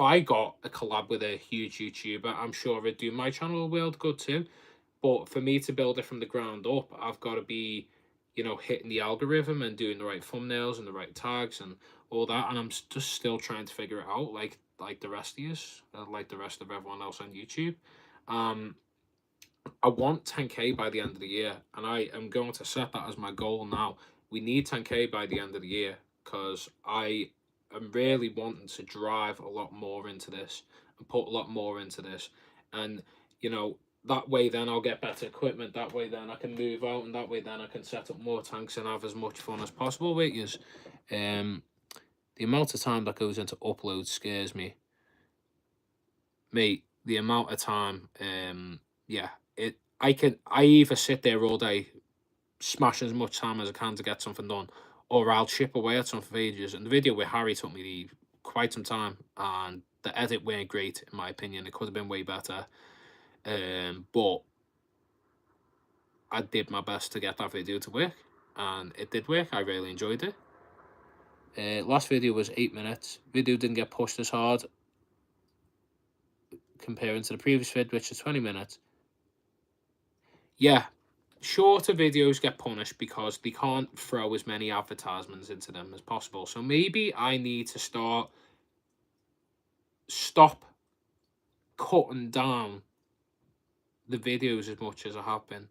I got a collab with a huge YouTuber, I'm sure it'd do my channel a world good too. But for me to build it from the ground up, I've got to be, hitting the algorithm and doing the right thumbnails and the right tags and all that. And I'm just still trying to figure it out, like the rest of us, like the rest of everyone else on YouTube. I want 10K by the end of the year, and I am going to set that as my goal now. We need 10K by the end of the year, because I am really wanting to drive a lot more into this and put a lot more into this. And, that way then I'll get better equipment. That way then I can move out, and that way then I can set up more tanks and have as much fun as possible with you. The amount of time that goes into uploads scares me. Mate, the amount of time, yeah, I either sit there all day, smash as much time as I can to get something done, or I'll chip away at something for ages. And the video with Harry took me quite some time, and the edit weren't great in my opinion. It could have been way better, but I did my best to get that video to work, and it did work. I really enjoyed it. Last video was 8 minutes. Video didn't get pushed as hard comparing to the previous vid, which is 20 minutes. Yeah, shorter videos get punished because they can't throw as many advertisements into them as possible. So maybe I need to stop cutting down the videos as much as I have been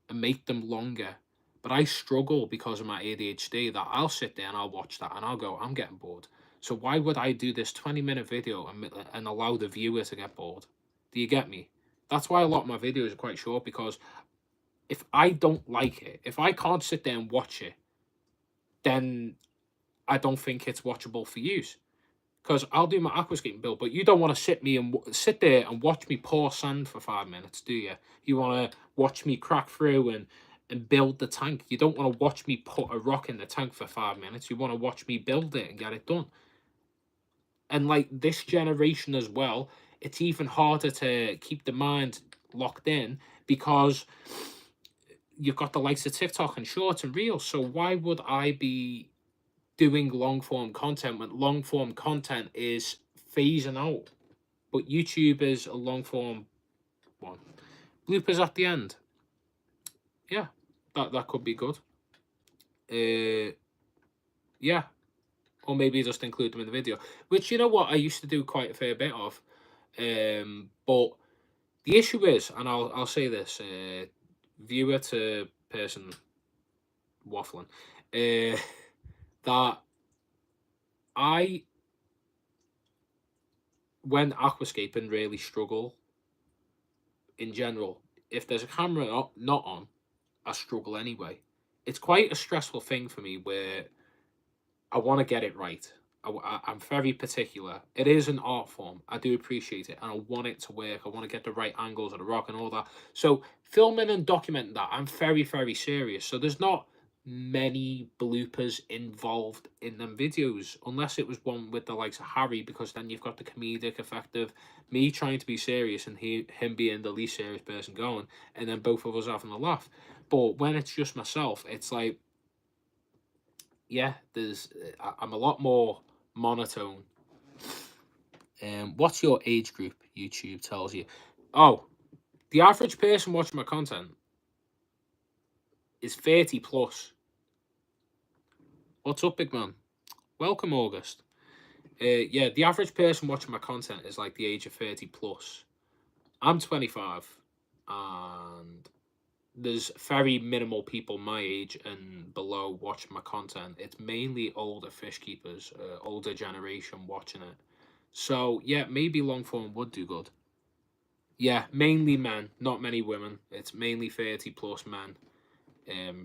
and make them longer. But I struggle because of my ADHD that I'll sit there and I'll watch that and I'll go, I'm getting bored. So why would I do this 20-minute video and allow the viewer to get bored? Do you get me? That's why a lot of my videos are quite short, because if I don't like it, if I can't sit there and watch it, then I don't think it's watchable for you. Because I'll do my aquascaping build, but you don't want to sit there and watch me pour sand for 5 minutes, do you? You want to watch me crack through and build the tank. You don't want to watch me put a rock in the tank for 5 minutes. You want to watch me build it and get it done. And like this generation as well, it's even harder to keep the mind locked in, because you've got the likes of TikTok and Shorts and Reels. So why would I be doing long form content when long form content is phasing out? But YouTube is a long form one. Bloopers at the end. Yeah, that could be good. Yeah. Or maybe just include them in the video, which, you know what, I used to do quite a fair bit of. But the issue is, and I'll say this, viewer to person waffling, that when aquascaping, really struggle in general. If there's a camera not on, I struggle anyway. It's quite a stressful thing for me, where I want to get it right. I'm very particular. It is an art form. I do appreciate it, and I want it to work. I want to get the right angles of the rock and all that. So filming and documenting that, I'm very, very serious. So there's not many bloopers involved in them videos, unless it was one with the likes of Harry, because then you've got the comedic effect of me trying to be serious and him being the least serious person going, and then both of us having a laugh. But when it's just myself, it's like, yeah, I'm a lot more monotone. What's your age group? YouTube tells you. Oh, the average person watching my content is 30 plus. What's up, big man? Welcome, August. Yeah, the average person watching my content is like the age of 30 plus. I'm 25, and there's very minimal people my age and below watching my content. It's mainly older fish keepers, older generation watching it. So yeah, maybe long form would do good. Yeah, mainly men, not many women. It's mainly 30 plus men,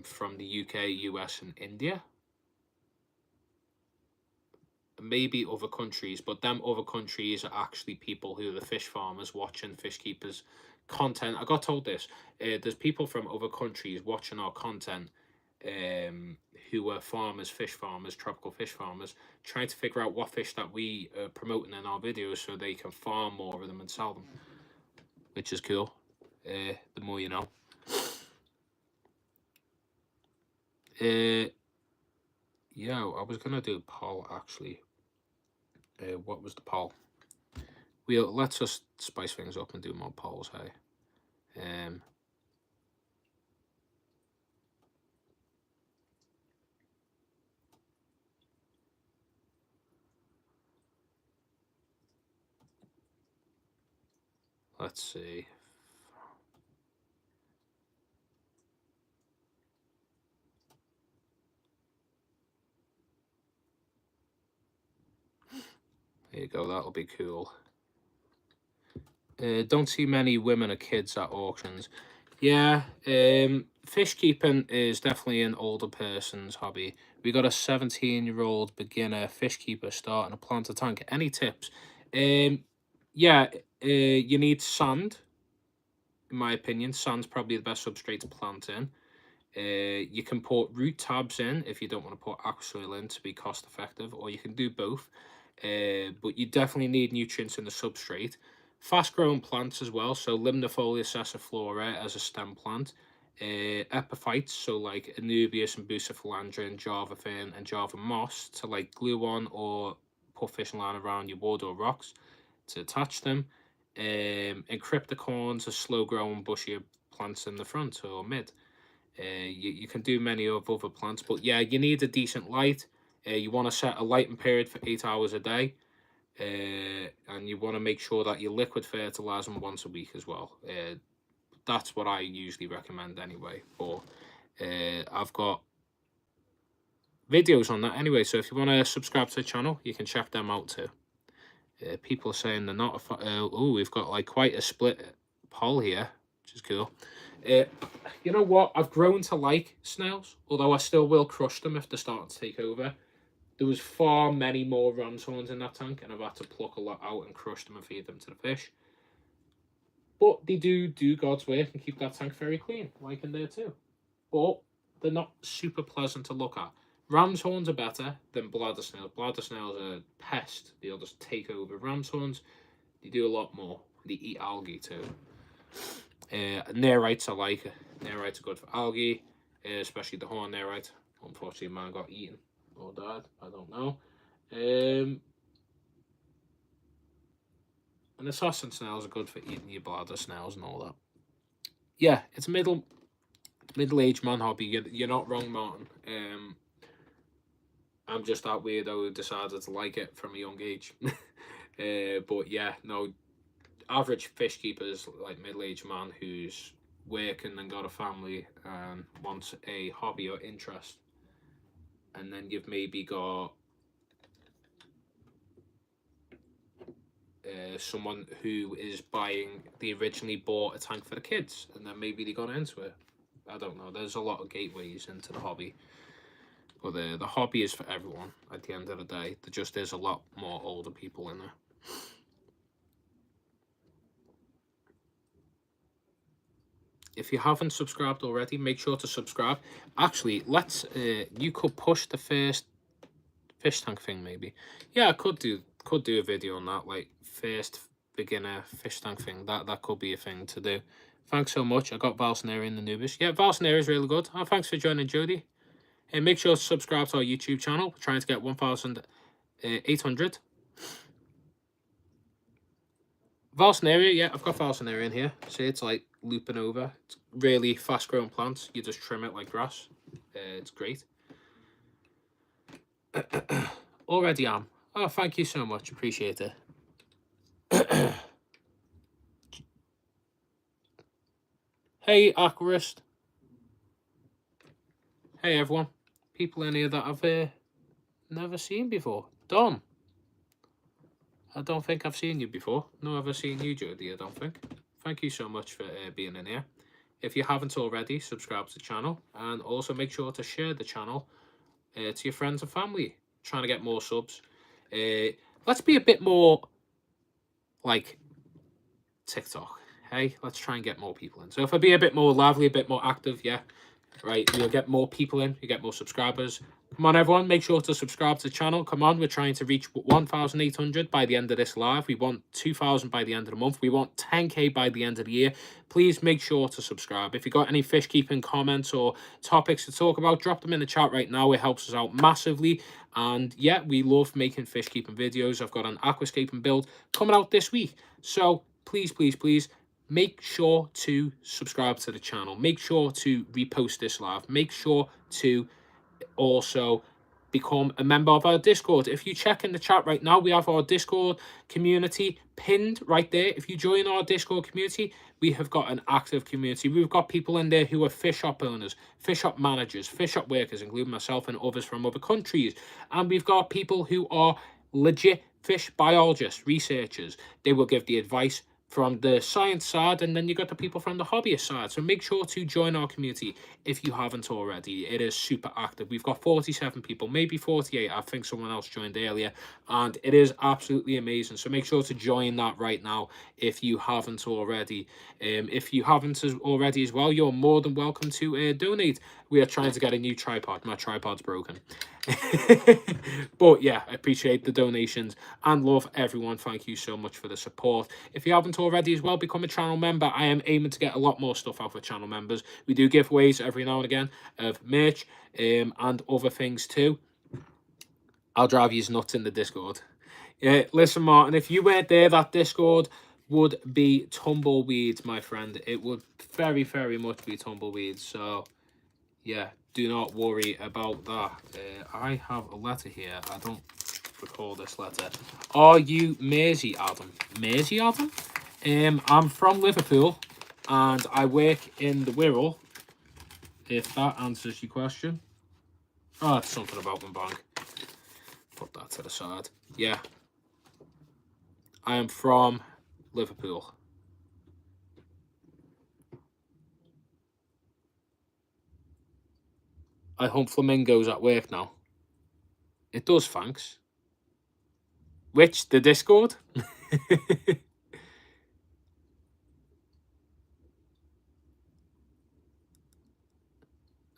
from the UK, US, and India. Maybe other countries, but them other countries are actually people who are the fish farmers watching fish keepers content. I got told this. There's people from other countries watching our content, who are farmers, fish farmers, tropical fish farmers, trying to figure out what fish that we are promoting in our videos so they can farm more of them and sell them, which is cool. The more you know. Yeah, I was gonna do a poll actually. What was the poll? Let's just spice things up and do more polls, hey. Let's see. There you go, that'll be cool. Don't see many women or kids at auctions. Yeah, fish keeping is definitely an older person's hobby. We got a 17-year-old beginner fish keeper starting to plant a tank. Any tips? Yeah, you need sand. In my opinion, sand's probably the best substrate to plant in. You can put root tabs in if you don't want to put aqua soil in to be cost effective, or you can do both. But you definitely need nutrients in the substrate. Fast growing plants as well, so Limnifolia sessiflora as a stem plant. Epiphytes, so like Anubias and Bucephalandra, Java fern and Java moss to like glue on or put fishing line around your wood or rocks to attach them. And cryptocorns are slow growing bushier plants in the front or mid. You can do many of other plants, but yeah, you need a decent light. You want to set a lighting period for 8 hours a day, and you want to make sure that you liquid fertilize them once a week as well. That's what I usually recommend anyway. But I've got videos on that anyway, so if you want to subscribe to the channel, you can check them out too. People are saying they're not oh, we've got like quite a split poll here, which is cool. You know what? I've grown to like snails, although I still will crush them if they're starting to take over. There was far many more ramshorns in that tank, and I've had to pluck a lot out and crush them and feed them to the fish. But they do God's work and keep that tank very clean, like in there too. But they're not super pleasant to look at. Ramshorns are better than bladder snails. Bladder snails are a pest. They'll just take over. Ramshorns, they do a lot more. They eat algae too. Nerites I like. Nerites are good for algae, especially the horn nerite. Unfortunately, mine got eaten or died. I don't know. And the sausage snails are good for eating your bladder snails and all that. Yeah, it's a middle-aged man hobby. You're not wrong, Martin. I'm just that weirdo who decided to like it from a young age. But yeah, no, average fish keepers, like middle-aged man who's working and got a family and wants a hobby or interest. And then you've maybe got someone who is they originally bought a tank for the kids and then maybe they got into it. I don't know. There's a lot of gateways into the hobby. But the hobby is for everyone at the end of the day. There just is a lot more older people in there. if you haven't subscribed already, make sure to subscribe. Actually, let's you could push the first fish tank thing maybe. Yeah, I could do a video on that, like first beginner fish tank thing. That could be a thing to do. Thanks so much. I got Valsneri in the Nubis. Yeah, Valsneri is really good. Oh, thanks for joining, Jody. And make sure to subscribe to our YouTube channel. We're trying to get 1,800. Valsneri, yeah, I've got Valsneri in here. See, it's like looping over. It's really fast growing plants. You just trim it like grass. It's great. Already am. Oh, thank you so much. Appreciate it. Hey, Aquarist. Hey, everyone. People in here that I've never seen before. Dom. I don't think I've seen you before. No, I've ever seen you, Jody, I don't think. Thank you so much for being in here. If you haven't already, subscribe to the channel. And also make sure to share the channel to your friends and family. Trying to get more subs. Let's be a bit more like TikTok. Hey, let's try and get more people in. So if I be a bit more lively, a bit more active, yeah, right, you'll get more people in, you get more subscribers. Come on, everyone, make sure to subscribe to the channel. Come on, we're trying to reach 1,800 by the end of this live. We want 2,000 by the end of the month. We want 10K by the end of the year. Please make sure to subscribe. If you got any fish keeping comments or topics to talk about, drop them in the chat right now. It helps us out massively. And yeah, we love making fish keeping videos. I've got an aquascaping build coming out this week. So please, please, please, make sure to subscribe to the channel. Make sure to repost this live. Make sure to also become a member of our Discord. If you check in the chat right now, we have our Discord community pinned right there. If you join our Discord community, we have got an active community. We've got people in there who are fish shop owners, fish shop managers, fish shop workers, including myself and others from other countries. And we've got people who are legit fish biologists, researchers. They will give the advice from the science side, and then you got the people from the hobbyist side. So make sure to join our community if you haven't already. It is super active. We've got 47 people, maybe 48. I think someone else joined earlier, and it is absolutely amazing. So make sure to join that right now if you haven't already. If you haven't already as well, you're more than welcome to donate. We are trying to get a new tripod. My tripod's broken. But yeah, I appreciate the donations and love everyone. Thank you so much for the support. If you haven't already as well, become a channel member. I am aiming to get a lot more stuff out for channel members. We do giveaways every now and again of merch and other things too. I'll drive you nuts in the Discord. Yeah, listen, Martin, if you weren't there, that Discord would be tumbleweeds, my friend. It would very, very much be tumbleweeds. So yeah, do not worry about that. I have a letter here. I don't recall this letter. Are you Mersey Adam? Mersey Adam? I'm from Liverpool and I work in the Wirral, if that answers your question. Oh, it's something about Mbank. Put that to the side. Yeah. I am from Liverpool. I hunt flamingos at work now. It does, thanks. Which? The Discord?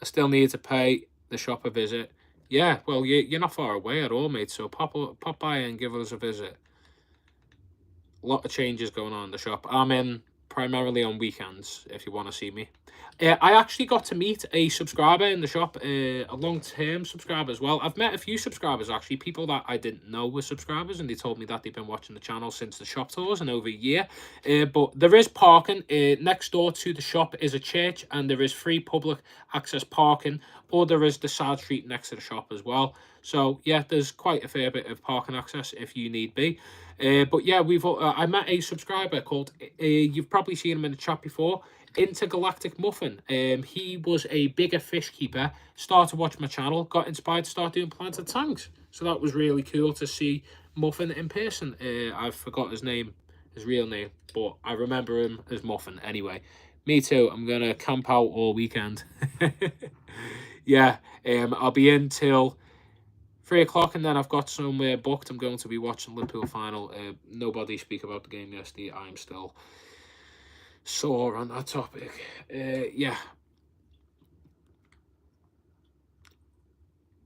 I still need to pay the shop a visit. Yeah, well, you're not far away at all, mate, so pop by and give us a visit. A lot of changes going on in the shop. I'm in primarily on weekends, if you want to see me. I actually got to meet a subscriber in the shop, a long-term subscriber as well. I've met a few subscribers, actually, people that I didn't know were subscribers, and they told me that they've been watching the channel since the shop tours and over a year. But there is parking. Next door to the shop is a church, and there is free public access parking, or there is the side street next to the shop as well. So, yeah, there's quite a fair bit of parking access if you need be. But yeah, I met a subscriber called, you've probably seen him in the chat before, Intergalactic Muffin. He was a bigger fish keeper, started watching my channel, got inspired to start doing planted tanks. So that was really cool to see Muffin in person. I forgot his name, his real name, but I remember him as Muffin anyway. Me too, I'm going to camp out all weekend. Yeah, I'll be in till 3 o'clock, and then I've got somewhere booked. I'm going to be watching the Liverpool final. Nobody speak about the game yesterday. I'm still... sore on that topic. Yeah.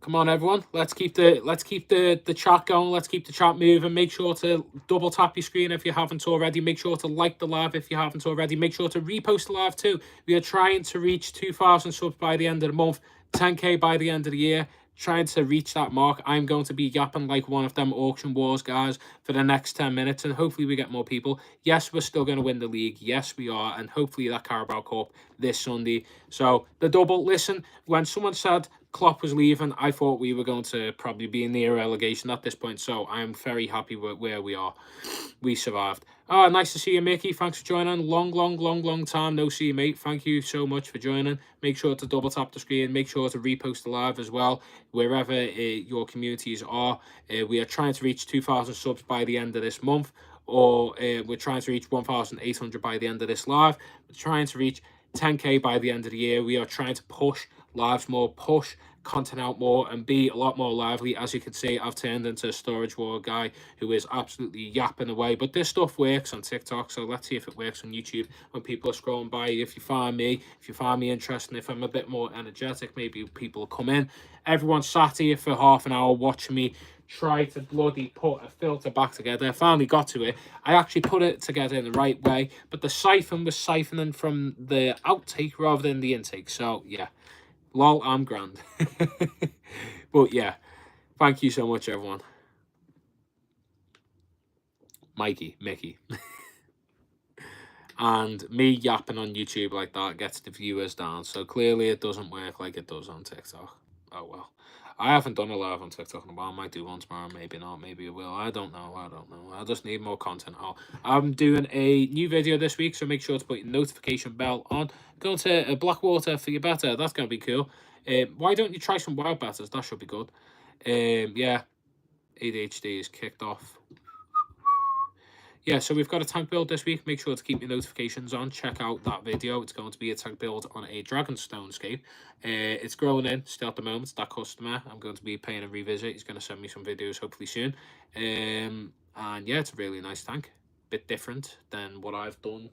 Come on, everyone. Let's keep the chat going. Let's keep the chat moving. Make sure to double tap your screen if you haven't already. Make sure to like the live if you haven't already. Make sure to repost the live too. We are trying to reach 2,000 subs by the end of the month, 10k by the end of the year. Trying to reach that mark. I'm going to be yapping like one of them auction wars guys for the next 10 minutes, and hopefully we get more people. Yes, we're still going to win the league. Yes, we are, and hopefully that Carabao Cup this Sunday. So the double. Listen, when someone said Klopp was leaving, I thought we were going to probably be in near relegation at this point, so I'm very happy with where we are. We survived. Oh, nice to see you, Mickey. Thanks for joining. Long time no see, mate. Thank you so much for joining. Make sure to double tap the screen. Make sure to repost the live as well, wherever your communities are. We are trying to reach 2,000 subs by the end of this month, or we're trying to reach 1,800 by the end of this live. We're trying to reach 10k by the end of the year. We are trying to push lives more, push content out more, and be a lot more lively. As you can see, I've turned into a storage war guy who is absolutely yapping away, but this stuff works on TikTok, so let's see if it works on YouTube when people are scrolling by. If you find me interesting, if I'm a bit more energetic, maybe people will come in. Everyone sat here for half an hour watching me try to bloody put a filter back together. I finally got to it. I actually put it together in the right way, but the siphon was siphoning from the outtake rather than the intake, so yeah. Lol, I'm grand. But yeah, thank you so much, everyone. Mickey. And me yapping on YouTube like that gets the viewers down. So clearly it doesn't work like it does on TikTok. Oh well. I haven't done a live on TikTok in a while. I might do one tomorrow, maybe not, maybe I will. I don't know. I just need more content. I'm doing a new video this week, so make sure to put your notification bell on. Go to Blackwater for your better. That's going to be cool. Why don't you try some wild batters? That should be good. Yeah, ADHD is kicked off. Yeah, so we've got a tank build this week. Make sure to keep your notifications on. Check out that video. It's going to be a tank build on a Dragonstone scape. It's growing in still at the moment. That customer I'm going to be paying a revisit. He's going to send me some videos hopefully soon. And yeah, it's a really nice tank. Bit different than what I've done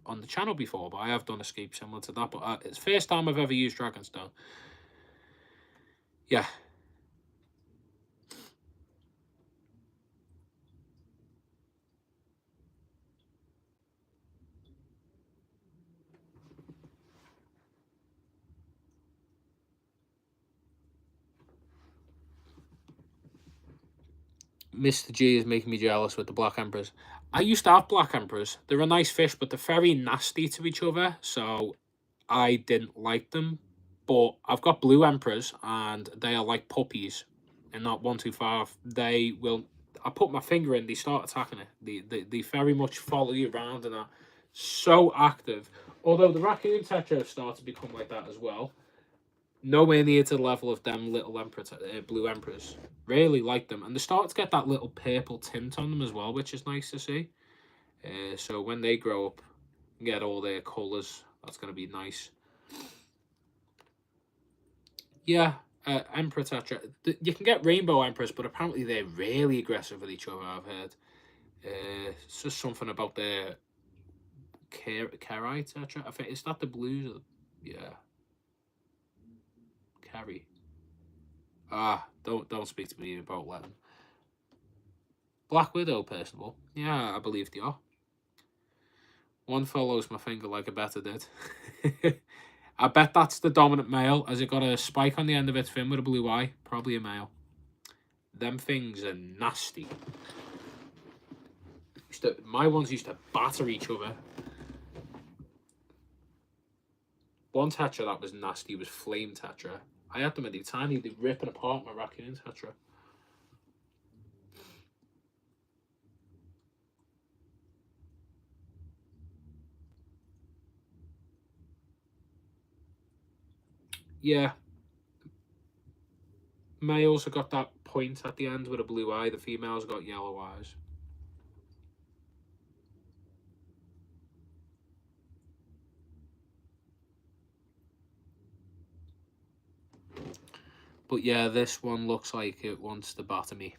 on the channel before, but I have done a scape similar to that. But it's the first time I've ever used Dragonstone. Yeah. Mr. G is making me jealous with the Black Emperors. I used to have Black Emperors. They're a nice fish, but they're very nasty to each other, so I didn't like them. But I've got Blue Emperors, and they are like puppies. And not 125. They will. I put my finger in, they start attacking it. They very much follow you around and are so active. Although the Raccoon Tetra start to become like that as well. Nowhere near to the level of them little Blue Emperors. Really like them. And they start to get that little purple tint on them as well, which is nice to see. So when they grow up and get all their colours, that's going to be nice. Yeah, Emperor Tetra. You can get Rainbow Emperors, but apparently they're really aggressive with each other, I've heard. It's just something about their Karai Tetra. I think, is that the blues? Yeah. Carry. Don't speak to me about Latin. Black Widow, Percival. Yeah, I believe they are. One follows my finger like a better did. I bet that's the dominant male. Has it got a spike on the end of its fin with a blue eye? Probably a male. Them things are nasty. My ones used to batter each other. One Tetra that was nasty was Flame Tetra. I had them at the tiny, they're ripping apart my Raccoon Tetra. Yeah. Males have got that point at the end with a blue eye. The females got yellow eyes. But yeah, this one looks like it wants to batter me.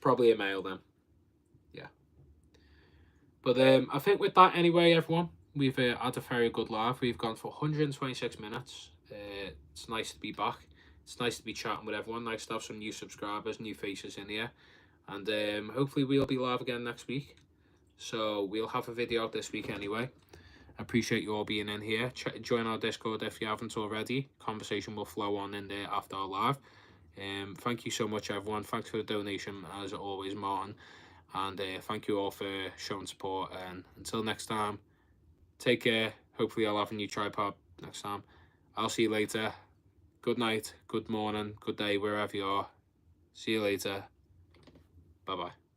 Probably a male then. Yeah. But I think with that anyway, everyone, we've had a very good live. We've gone for 126 minutes. It's nice to be back. It's nice to be chatting with everyone. Nice to have some new subscribers, new faces in here. And hopefully we'll be live again next week. So we'll have a video out this week anyway. I appreciate you all being in here. Join our Discord if you haven't already. Conversation will flow on in there after our live. Thank you so much, everyone. Thanks for the donation, as always, Martin. And thank you all for showing support. And until next time, take care. Hopefully I'll have a new tripod next time. I'll see you later. Good night, good morning, good day, wherever you are. See you later. Bye-bye.